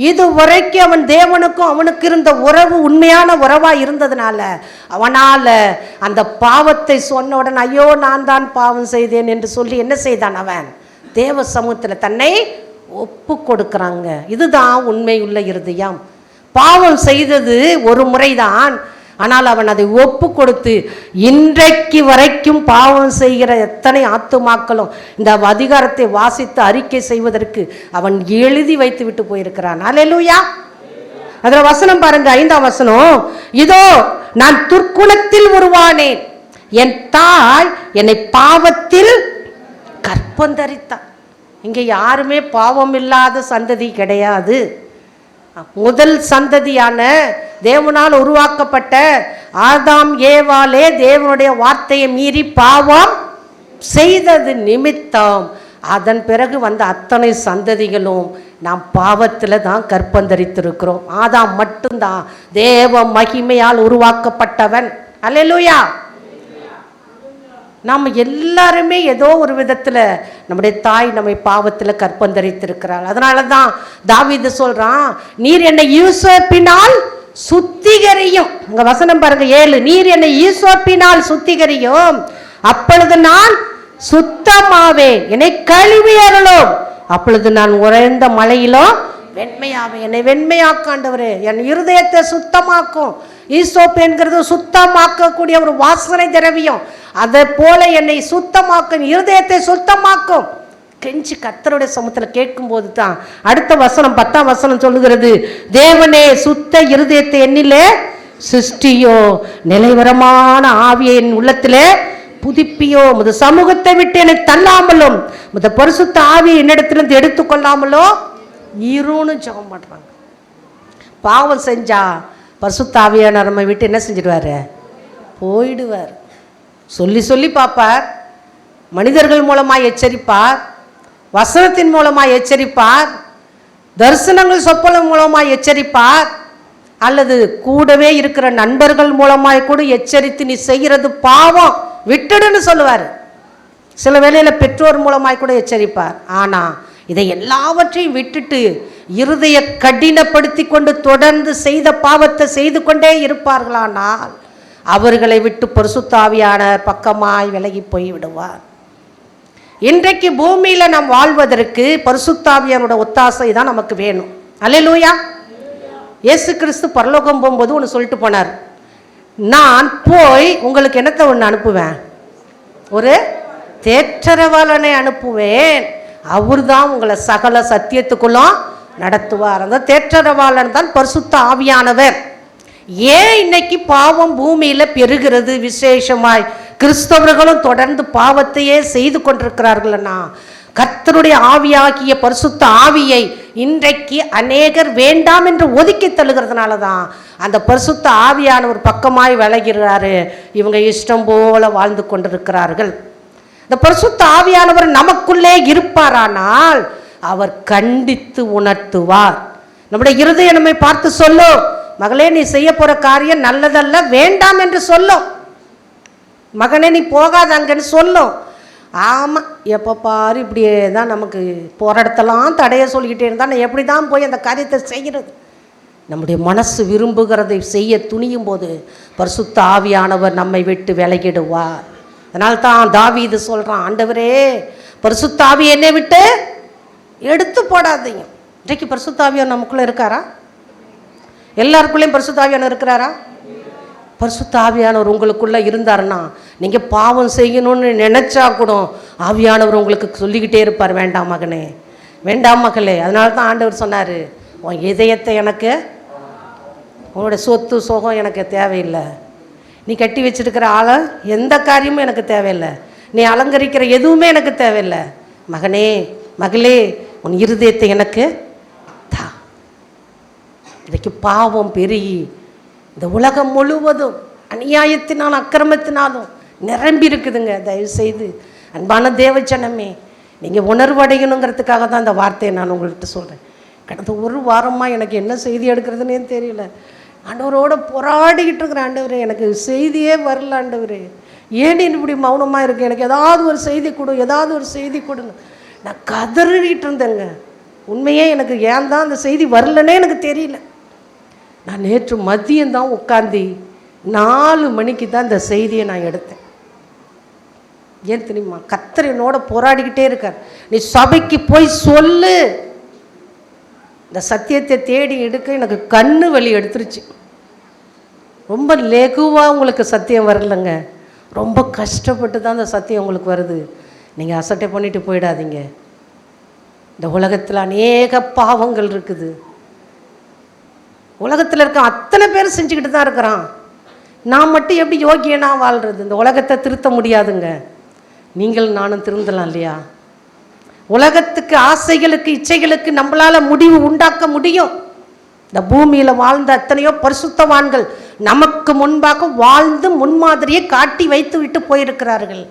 இது வரைக்கும் அவன் தேவனுக்கும் அவனுக்கு இருந்த உறவு உண்மையான உறவாக இருந்ததுனால அவனால் அந்த பாவத்தை சொன்ன உடனே ஐயோ நான் தான் பாவம் செய்தேன் என்று சொல்லி என்ன செய்தான், அவன் தேவ சமூகத்தில் தன்னை ஒப்பு கொடுக்குறாங்க. இதுதான் உண்மையுள்ள இருதயம். பாவம் செய்தது ஒரு முறைதான், ஆனால் அவன் அதை ஒப்பு கொடுத்து இன்றைக்கு வரைக்கும் பாவம் செய்கிற எத்தனை ஆத்துமாக்களும் இந்த அதிகாரத்தை வாசித்து அறிக்கை செய்வதற்கு அவன் எழுதி வைத்து விட்டு போயிருக்கிறான். அல்லேலூயா. அதுல வசனம் பாருங்க, 5ஆம் வசனம், இதோ நான் துர்க்குணத்தில் உருவானேன், என் தாய் என்னை பாவத்தில் கற்பந்தரித்தான். இங்கே யாருமே பாவம் இல்லாத சந்ததி கிடையாது. முதல் சந்ததியான தேவனால் உருவாக்கப்பட்ட ஆதாம் ஏவாளே தேவனுடைய வார்த்தையை மீறி பாவம் செய்தது நிமித்தம் அதன் பிறகு அத்தனை சந்ததிகளும் நாம் பாவத்தில் தான் கற்பந்தரித்திருக்கிறோம். ஆதாம் மட்டும்தான் தேவ மகிமையால் உருவாக்கப்பட்டவன். அல்லேலூயா. நாம் எல்லாருமே ஏதோ ஒரு விதத்தில் நம்முடைய தாய் நம்மை பாவத்தில் கற்பந்தரித்திருக்கிறாள். அதனால தான் தாவீது சொல்கிறான், நீர் என்னை யூசோப்பினால் சுத்திகரியும். இங்க வசனம் பாருங்க 7, நீர் என்னை ஈசோப்பினால் சுத்திகரியும், அப்பொழுது நான் சுத்தமாவேன், என்னை கழுவி அருளும், அப்பொழுது நான் உறைந்த மலையிலும் வெண்மையாவேன். என்னை வெண்மையாக்காண்டவரே, என் இருதயத்தை சுத்தமாக்கும். ஈசோப்பு என்கிறது சுத்தமாக்கக்கூடிய ஒரு வாசனை திரவியம். அதை போல என்னை சுத்தமாக்கும், இருதயத்தை சுத்தமாக்கும். கெஞ்சி கர்த்தருடைய சமூகத்தில் கேட்கும்போது தான் அடுத்த வசனம் 10ஆம் வசனம் சொல்லுகிறது, தேவனே சுத்த இருதயத்தை என்னிலே சிருஷ்டியோ, நிலைவரமான ஆவியை என் உள்ளத்திலே புதுப்பியோ, முத சமூகத்தை விட்டு என்னை தள்ளாமலும் முத பரிசுத்த ஆவியை என்னிடத்திலிருந்து எடுத்துக்கொள்ளாமலோ இருன்னு ஜெபம் பண்றாங்க. பாவம் செஞ்சா பரிசுத்த ஆவியான நம்ம விட்டு என்ன செஞ்சிடுவாரு, போயிடுவார். சொல்லி சொல்லி பார்ப்பார், மனிதர்கள் மூலமாக எச்சரிப்பார், வசனத்தின் மூலமாக எச்சரிப்பார், தரிசனங்கள் சொப்பனம் மூலமாக எச்சரிப்பார், அல்லது கூடவே இருக்கிற நண்பர்கள் மூலமாக கூட எச்சரித்து நீ செய்கிறது பாவம் விட்டுடுன்னு சொல்லுவார். சில வேளையில் பெற்றோர் மூலமாக கூட எச்சரிப்பார். ஆனால் இதை எல்லாவற்றையும் விட்டுட்டு இருதய கடினப்படுத்தி கொண்டு தொடர்ந்து செய்த பாவத்தை செய்து கொண்டே இருப்பார்களானால் அவர்களை விட்டு பரிசுத்த ஆவியானவர் பக்கமாய் விலகி போய் விடுவார். இன்றைக்கு பூமியில் நாம் வாழ்வதற்கு பரிசுத்த ஆவியானோட ஒத்தாசை தான் நமக்கு வேணும். அல்லேலூயா. இயேசு கிறிஸ்து பரலோகம் போகும்போது ஒன்று சொல்லிட்டு போனார், நான் போய் உங்களுக்கு என்னத்தை ஒன்று அனுப்புவேன், ஒரு தேற்றரவாளனை அனுப்புவேன், அவர் தான் உங்களை சகல சத்தியத்துக்குள்ளும் நடத்துவார். அந்த தேற்றரவாளன் தான் பரிசுத்த ஆவியானவர். ஏன் இன்னைக்கு பாவம் பூமியில் பெருகிறது, விசேஷமாய் கிறிஸ்தவர்களும் தொடர்ந்து பாவத்தையே செய்து கொண்டிருக்கிறார்கள்னா கர்த்தருடைய ஆவியாகிய பரிசுத்த ஆவியை இன்றைக்கு அநேகர் வேண்டாம் என்று ஒதுக்கி தள்ளுகிறதுனால தான் அந்த பரிசுத்த ஆவியானவர் பக்கமாய் விலகிறாரு. இவங்க இஷ்டம் போல வாழ்ந்து கொண்டிருக்கிறார்கள். இந்த பரிசுத்த ஆவியானவர் நமக்குள்ளே இருப்பாரானால் அவர் கண்டித்து உணர்த்துவார். நம்முடைய இருதயம் நம்மை பார்த்து சொல்லும், மகளே நீ செய்ய போகிற காரியம் நல்லதல்ல, வேண்டாம் என்று சொல்லும். மகனே நீ போகாத அங்கன்னு சொல்லும். ஆமாம், எப்போ பாரு இப்படியே தான் நமக்கு போகிற இடத்தெல்லாம் தடைய சொல்லிக்கிட்டே இருந்தால் நான் எப்படி தான் போய் அந்த காரியத்தை செய்கிறது? நம்முடைய மனசு விரும்புகிறதை செய்ய துணியும் போது பரிசுத்த ஆவியானவர் நம்மை விட்டு விலகிடுவார். அதனால்தான் தாவீது சொல்கிறான், ஆண்டவரே பரிசுத்த ஆவி என்னை விட்டு எடுத்து போடாதீங்க. இன்றைக்கு பரிசுத்த ஆவியானவர் நமக்குள்ளே இருக்காரா? எல்லாருக்குள்ளேயும் பரிசுத்த ஆவியானவர் இருக்கிறாரா? பரிசுத்த ஆவியானவர் உங்களுக்குள்ளே இருந்தாருன்னா நீங்கள் பாவம் செய்யணும்னு நினச்சா கூட ஆவியானவர் உங்களுக்கு சொல்லிக்கிட்டே இருப்பார், வேண்டாம் மகனே, வேண்டாம் மகளே. அதனால தான் ஆண்டவர் சொன்னார், உன் இதயத்தை எனக்கு, உன்னோட சொத்து சோகம் எனக்கு தேவையில்லை, நீ கட்டி வச்சிருக்கிற ஆளை எந்த காரியமும் எனக்கு தேவையில்லை, நீ அலங்கரிக்கிற எதுவுமே எனக்கு தேவையில்லை, மகனே மகளே உன் இருதயத்தை எனக்கு தா. இன்றைக்கு பாவம் பெருகி இந்த உலகம் முழுவதும் அநியாயத்தினாலும் அக்கிரமத்தினாலும் நிரம்பி இருக்குதுங்க. தயவுசெய்து அன்பான தேவஜனமே, நீங்கள் உணர்வடையணுங்கிறதுக்காக தான் இந்த வார்த்தையை நான் உங்கள்கிட்ட சொல்கிறேன். கடந்த ஒரு வாரமாக எனக்கு என்ன செய்தி எடுக்கிறதுனே தெரியல. ஆண்டவரோட போராடிக்கிட்டு இருக்கிற, ஆண்டவரே எனக்கு செய்தியே வரல, ஆண்டவரே ஏன் இப்படி மௌனமாக இருக்கு, எனக்கு ஏதாவது ஒரு செய்தி கொடு, ஏதாவது ஒரு செய்தி கொடுங்க. நான் கதறிட்டு இருந்தேங்க. உண்மையே எனக்கு ஏன் தான் அந்த செய்தி வரலன்னே எனக்கு தெரியல. நான் நேற்று மதியம்தான் உட்காந்து 4 மணிக்கு தான் இந்த செய்தியை நான் எடுத்தேன். ஏன் தெரியுமா? கர்த்தர் என்னோட போராடிக்கிட்டே இருக்கார். நீ சபைக்கு போய் சொல்லு. இந்த சத்தியத்தை தேடி எடுக்க எனக்கு கண்ணு வலி எடுத்துருச்சு. ரொம்ப லெகுவாக உங்களுக்கு சத்தியம் வரலைங்க, ரொம்ப கஷ்டப்பட்டு தான் அந்த சத்தியம் உங்களுக்கு வருது. நீங்கள் அசட்டை பண்ணிட்டு போயிடாதீங்க. இந்த உலகத்தில் அநேக பாவங்கள் இருக்குது. உலகத்தில் இருக்க அத்தனை பேர் செஞ்சுக்கிட்டு தான் இருக்கிறான். நான் மட்டும் எப்படி யோகியனா வாழ்கிறது? இந்த உலகத்தை திருத்த முடியாதுங்க. நீங்கள் நானும் திருந்தலாம் இல்லையா? உலகத்துக்கு ஆசைகளுக்கு இச்சைகளுக்கு நம்மளால் முடிவு உண்டாக்க முடியும். இந்த பூமியில் வாழ்ந்த எத்தனையோ பரிசுத்தவான்கள் நமக்கு முன்பாக வாழ்ந்து முன்மாதிரியை காட்டி வைத்து விட்டு போயிருக்கிறார்கள்.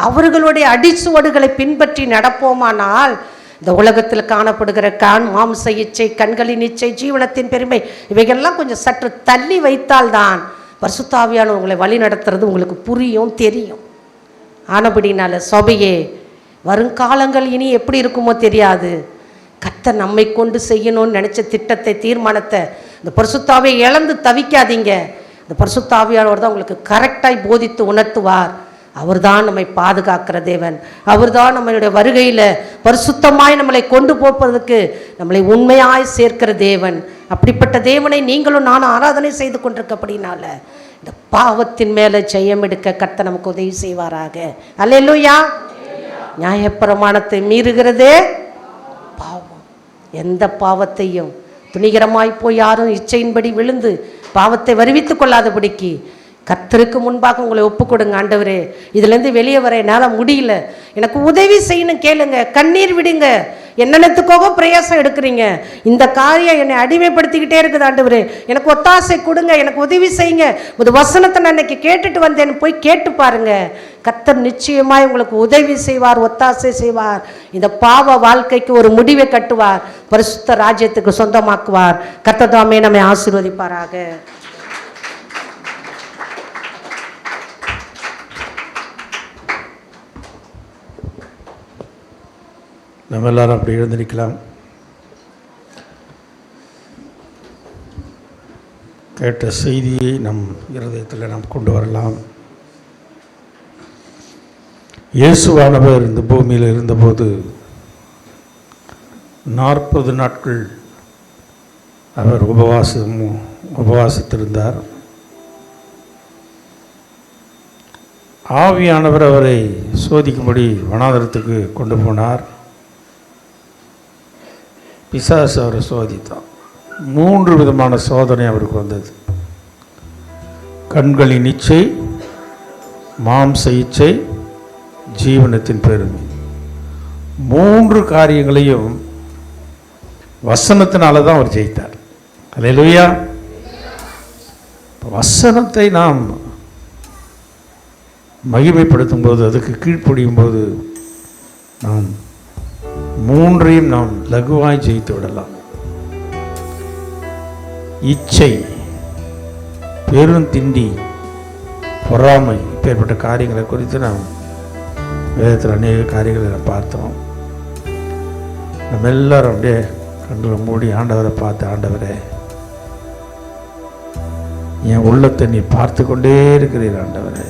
அவர்களுடைய அடிச்சுவடுகளை பின்பற்றி நடப்போமானால் இந்த உலகத்தில் காணப்படுகிற மாம்ச இச்சை, கண்களின் இச்சை, ஜீவனத்தின் பெருமை இவைகள்லாம் கொஞ்சம் சற்று தள்ளி வைத்தால்தான் பரிசுத்த ஆவியானவர் உங்களை வழி நடத்துறது உங்களுக்கு புரியும், தெரியும். ஆனபடினால சபையே, வருங்காலங்கள் இனி எப்படி இருக்குமோ தெரியாது. கர்த்தர் நம்மை கொண்டு செய்யணும்னு நினச்ச திட்டத்தை, தீர்மானத்தை இந்த பரிசுத்த ஆவியை இழந்து தவிக்காதீங்க. இந்த பரிசுத்த ஆவியானவர் தான் உங்களுக்கு கரெக்டாக போதித்து உணர்த்துவார். அவர் தான் நம்மை பாதுகாக்கிற தேவன். அவர் தான் நம்மளுடைய வருகையில் பரிசுத்தமாய் நம்மளை கொண்டு போவதற்கு நம்மளை உண்மையாய் சேர்க்கிற தேவன். அப்படிப்பட்ட தேவனை நீங்களும் நானும் ஆராதனை செய்து கொண்டிருக்கப்படினால இந்த பாவத்தின் மேலே ஜெயம் எடுக்க கர்த்தர் நமக்கு உதவி செய்வாராக. அல்லேலூயா. நியாயப்பிரமாணத்தை மீறுகிறதே பாவம். எந்த பாவத்தையும் துணிகரமாய் போய் யாரும் இச்சையின்படி விழுந்து பாவத்தை வருவித்துக் கொள்ளாதபடிக்கு கர்த்தருக்கு முன்பாக உங்களை ஒப்புக் கொடுங்க. ஆண்டவரே, இதுலேருந்து வெளியே வர என்னால் முடியல, எனக்கு உதவி செய்யணும் கேளுங்க, கண்ணீர் விடுங்க. என்னென்னத்துக்காக பிரயாசம் எடுக்கிறீங்க? இந்த காரியம் என்னை அடிமைப்படுத்திக்கிட்டே இருக்குது, ஆண்டவரே எனக்கு ஒத்தாசை கொடுங்க, எனக்கு உதவி செய்யுங்க. ஒரு வசனத்தை நான் இன்னைக்கு கேட்டுட்டு வந்தேன்னு போய் கேட்டு பாருங்க. கர்த்தர் நிச்சயமாய் உங்களுக்கு உதவி செய்வார், ஒத்தாசை செய்வார். இந்த பாவ வாழ்க்கைக்கு ஒரு முடிவை கட்டுவார், பரிசுத்த ராஜ்யத்துக்கு சொந்தமாக்குவார். கர்த்தர் தாமே நம்மை ஆசீர்வதிப்பாராக. நம்ம எல்லாரும் அப்படி எழுந்திருக்கலாம். கேட்ட செய்தியை நம் இருதயத்தில் நாம் கொண்டு வரலாம். இயேசுவானவர் இந்த பூமியில் இருந்தபோது 40 நாட்கள் அவர் உபவாசித்திருந்தார். ஆவியானவர் அவரை சோதிக்கும்படி வனாந்தரத்துக்கு கொண்டு போனார். பிசாசு அவரை சோதித்தான். 3 விதமான சோதனை அவருக்கு வந்தது. கண்களின் இச்சை, மாம்ச இச்சை, ஜீவனத்தின் பெருமை. 3 காரியங்களையும் வசனத்தினால தான் அவர் ஜெயித்தார். அல்லேலூயா. வசனத்தை நாம் மகிமைப்படுத்தும் போது, அதுக்கு கீழ்ப்படியும் போது நாம் மூன்றையும் நாம் லகுவாய் ஜெயித்து விடலாம். இச்சை, பெருந்திண்டி, பொறாமை, இப்பேற்பட்ட காரியங்களை குறித்து நாம் வேதத்தில் அநேக காரியங்களை நாம் பார்த்தோம். நம்ம எல்லாரும் அப்படியே கண்களை மூடி ஆண்டவரை பார்த்து, ஆண்டவரே என் உள்ளத்தை நீ பார்த்து கொண்டே இருக்கிறீர் ஆண்டவரே.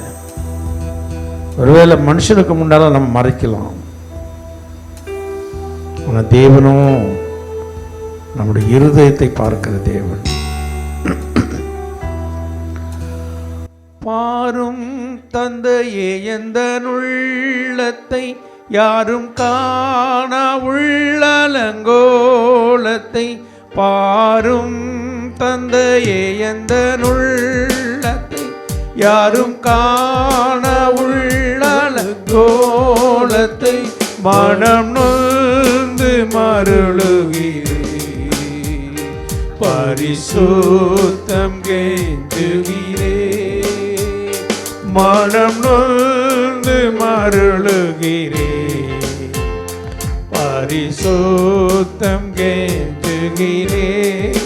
ஒருவேளை மனுஷனுக்கு முன்னால நம்ம மறைக்கலாம், ஆனால் தேவனும் நம்முடைய இருதயத்தை பார்க்கிற தேவன். பாரும் தந்தையே எந்த உள்ளத்தை யாரும் காண உள்ளலங்கோலத்தை, பாரும் தந்தையே எந்த உள்ளத்தை யாரும் காண உள்ளலங்கோலத்தை, மனம் நொந்து மருளுகிறேன், பரிசுத்தம் கெஞ்சுகிறேன், மனம் நொந்து மருளுகிறேன், பரிசுத்தம் கெஞ்சுகிறேன்,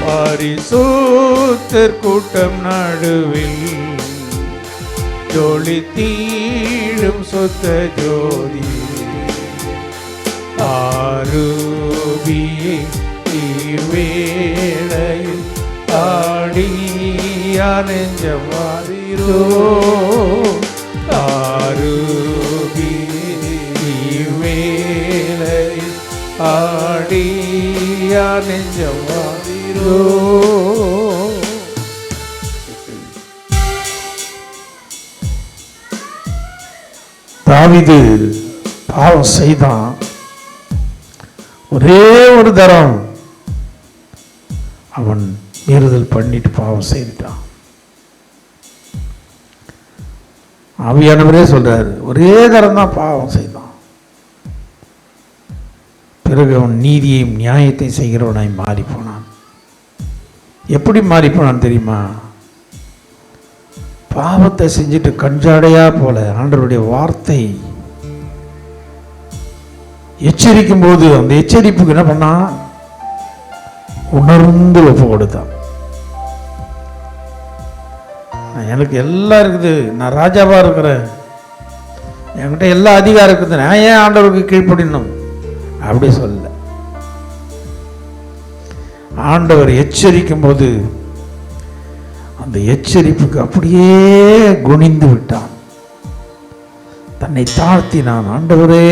பரிசுத்தர் கூட்டம் நடுவில் ஜொலி தீழும் சொத்த ஜோதி, ஆரூபியே தீர்வேளையில் ஆடியா நெஞ்சவாதிரோ, ஆரூபியே தீர்வேளையில் ஆடியா நெஞ்சவாதிரோ. தாவீது பாவம் செய்தான். ஒரே ஒரு தரம் அவன் மீறுதல் பண்ணிட்டு பாவம் செய்துட்டான். ஆவியானவரே சொல்றாரு, ஒரே தரம் தான் பாவம் செய்தான். பிறகு அவன் நீதியையும் நியாயத்தையும் செய்கிறவனாய் மாறி போனான். எப்படி மாறி போனான் தெரியுமா? பாவத்தை செஞ்சுட்டு கஞ்சாடையா போல ஆண்டவருடைய வார்த்தை எச்சரிக்கும் போது அந்த எச்சரிப்புக்கு என்ன பண்ணான்? உணர்ந்து ஒப்பு கொடுத்தான். எனக்கு எல்லாம் இருக்குது, நான் ராஜாவா இருக்கிறேன், என்கிட்ட எல்லா அதிகாரம் இருக்குது, நான் ஏன் ஆண்டவருக்கு கீழ்ப்படினும் அப்படி சொல்ல. ஆண்டவர் எச்சரிக்கும் போது அந்த எச்சரிப்புக்கு அப்படியே குனிந்து விட்டான், தன்னை தாழ்த்தினான். ஆண்டவரே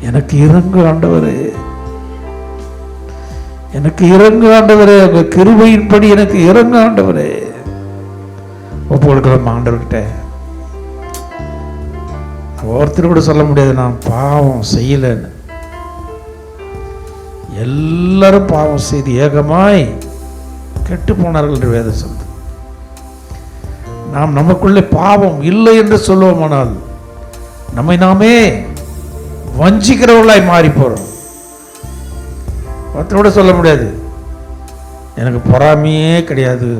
எனக்கு இறங்கு ஆண்டவரே, எனக்கு இறங்கு ஆண்டவரே, உங்க கிருபையின்படி எனக்கு இறங்கு ஆண்டவரே. ஒப்பு கொடுக்கலாம் ஆண்டவர்கிட்ட. ஒருத்தர் கூட சொல்ல முடியாது நான் பாவம் செய்யலன்னு. எல்லாரும் பாவம் செய்து ஏகமாய் கெட்டு போனார்கள் என்று வேதம் சொல்லுது. நாம் நமக்குள்ளே பாவம் இல்லை என்று சொல்லுவோமானால் நம்மை நாமே வஞ்சிக்கிறவர்களாய் மாறி போறோம். ஒருத்தரோட சொல்ல முடியாது எனக்கு பொறாமையே கிடையாது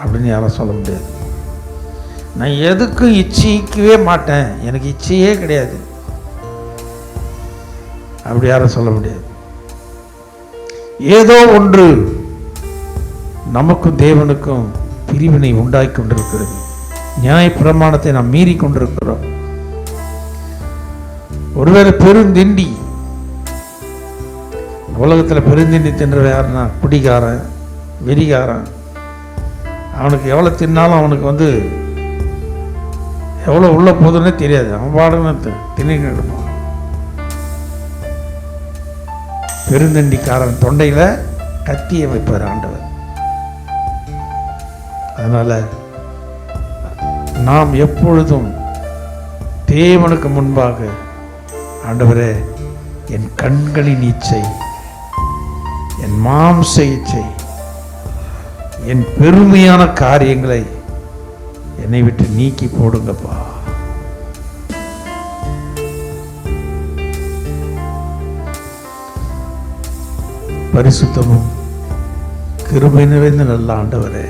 அப்படின்னு யாரும் சொல்ல முடியாது. நான் எதுக்கும் இச்சிக்கவே மாட்டேன், எனக்கு இச்சையே கிடையாது அப்படி யாரும் சொல்ல முடியாது. ஏதோ ஒன்று நமக்கும் தேவனுக்கும் பிரிவினை உண்டாக்கி கொண்டிருக்கிறது. நியாய பிரமாணத்தை நாம் மீறி கொண்டிருக்கிறோம். ஒருவேளை பெருந்திண்டி, உலகத்தில் பெருந்திண்டி தின்ற யாருன்னா குடிகாரன், வெறிகாரன். அவனுக்கு எவ்வளோ தின்னாலும் அவனுக்கு எவ்வளோ உள்ள போதுன்னே தெரியாது. அவன் பாடுன்னு திணிக்கிட்டு இருப்பான். பெருந்தண்டிக்காரன் தொண்டையில் கத்தியை வைப்பார் ஆண்டவர். அதனால நாம் எப்பொழுதும் தேவனுக்கு முன்பாக ஆண்டவரே என் கண்களின் இச்சை, என் மாம்ச இச்சை, என் பெருமையான காரியங்களை என்னை விட்டு நீக்கி போடுங்கப்பா. பரிசுத்தமும் கிருபை நிறைந்த நல்ல ஆண்டவரே,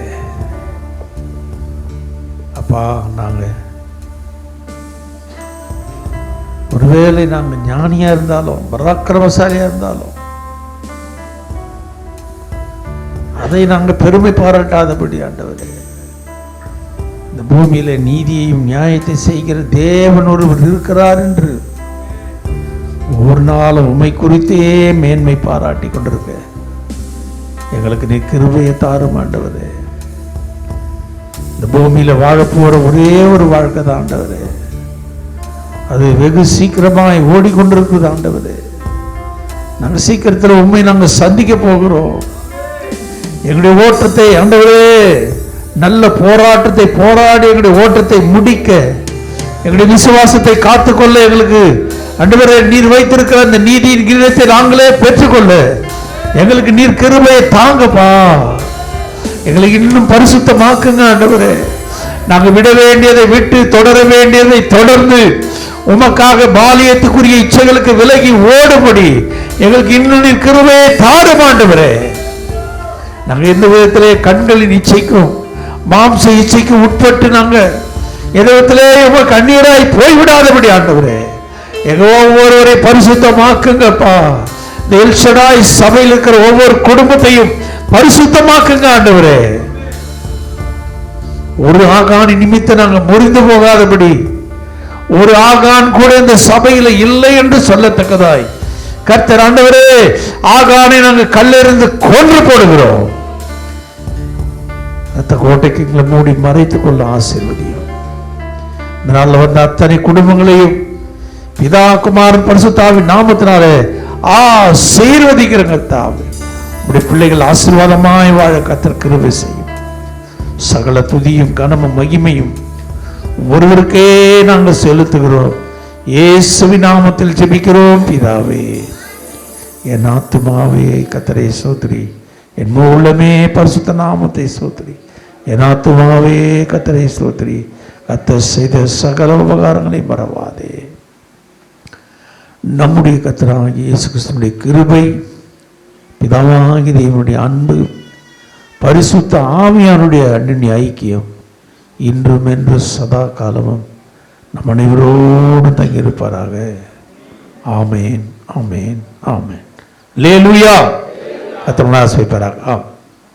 அப்பா நாங்கள் ஒருவேளை நாங்கள் ஞானியாக இருந்தாலும் பராக்கிரமசாலியாக இருந்தாலும் அதை நாங்கள் பெருமை பாராட்டாதபடி ஆண்டவரே, இந்த பூமியில நீதியையும் நியாயத்தை செய்கிற தேவன் ஒருவர் இருக்கிறார் என்று ஒரு நாளும் உம்மை குறித்தே மேன்மை பாராட்டி கொண்டிருக்க எங்களுக்கு நீ கிருபையை தாரும் ஆண்டவரே. இந்த பூமியில வாழ போற ஒரே ஒரு வாழ்க்கை தான் ஆண்டவரே, அது வெகு சீக்கிரமாய் ஓடிக்கொண்டிருக்குது ஆண்டவரே. நாங்கள் சீக்கிரத்தில் உண்மை நாங்கள் சந்திக்க போகிறோம். எங்களுடைய ஓட்டத்தை ஆண்டவரே, நல்ல போராட்டத்தை போராடி எங்களுடைய ஓட்டத்தை முடிக்க, எங்களுடைய விசுவாசத்தை காத்துக்கொள்ள எங்களுக்கு ஆண்டவரே நீர் வைத்திருக்கிற அந்த நீதியின் கிரீடத்தை நாங்களே பெற்றுக்கொள்ள எங்களுக்கு நீர் கிருபையை தாங்கப்பா. எங்களுக்கு இன்னும் பரிசுத்தமாக்குங்க ஆண்டவரே. நாங்கள் விட வேண்டியதை விட்டு தொடர வேண்டியதை தொடர்ந்து உமக்காக பாலியத்துக்குரிய இச்சைகளுக்கு விலகி ஓடும்படி எங்களுக்கு இன்னும் நீர் கிருபையை தாரும் ஆண்டவரே. நாங்கள் எந்த விதத்திலே கண்களின் இச்சைக்கும் மாம்ச இச்சைக்கு உட்பட்டு நாங்கள் எதிரத்திலே கண்ணீராய் போய்விடாதபடி ஆண்டவரே, எங்க ஒவ்வொருவரை பரிசுத்தமாக்குங்கப்பா. இந்த எல்ஷடாய் சபையில் இருக்கிற ஒவ்வொரு குடும்பத்தையும் பரிசுத்தமாக்குங்க ஆண்டவரே. ஒரு ஆகான் நிமித்தம் நாங்கள் முறிந்து போகாதபடி, ஒரு ஆகான் கூட இந்த சபையில இல்லை என்று சொல்லத்தக்கதாய் கர்த்தர் ஆண்டவரே, ஆகானை நாங்கள் கல்லெறிந்து கொன்று போடுகிறோம். அந்த கோட்டைக்கு எங்களை மூடி மறைத்துக் கொள்ள ஆசீர்வதியும். இந்த நாளில் வந்த அத்தனை குடும்பங்களையும் பிதா குமாரன் பரிசுத்தாவின் நாமத்தினாலே ஆசீர்வதிக்கிறங்க. தாவே உடைய பிள்ளைகள் ஆசீர்வாதமாய் வாழ கர்த்தர் கிருபை செய்யும். சகல துதியும் கனமும் மகிமையும் ஒருவருக்கே நாங்கள் செலுத்துகிறோம். இயேசுவின் நாமத்தில் ஜெபிக்கிறோம் பிதாவே. என் ஆத்துமாவே கர்த்தரை ஸ்தோத்திரி, என் முழு உள்ளமே பரிசுத்த நாமத்தை ஸ்தோத்திரி. என் ஆத்துமாவே கர்த்தரை ஸ்தோத்திரி, கர்த்தர் செய்த சகல உபகாரங்களை மறவாதே. நம்முடைய கர்த்தராகிய இயேசு கிறிஸ்துவினுடைய கிருபை, பிதாவாகிய தேவனுடைய அன்பு, பரிசுத்த ஆவியானுடைய அன்பின் ஐக்கியம் இன்றும் என்று சதா காலமும் நம் அனைவரோடு தங்கியிருப்பாராக. ஆமேன், ஆமேன், ஆமேன். அல்லேலூயா. கர்த்தர் ஆசீர்வதிப்பாராக. ஆம்.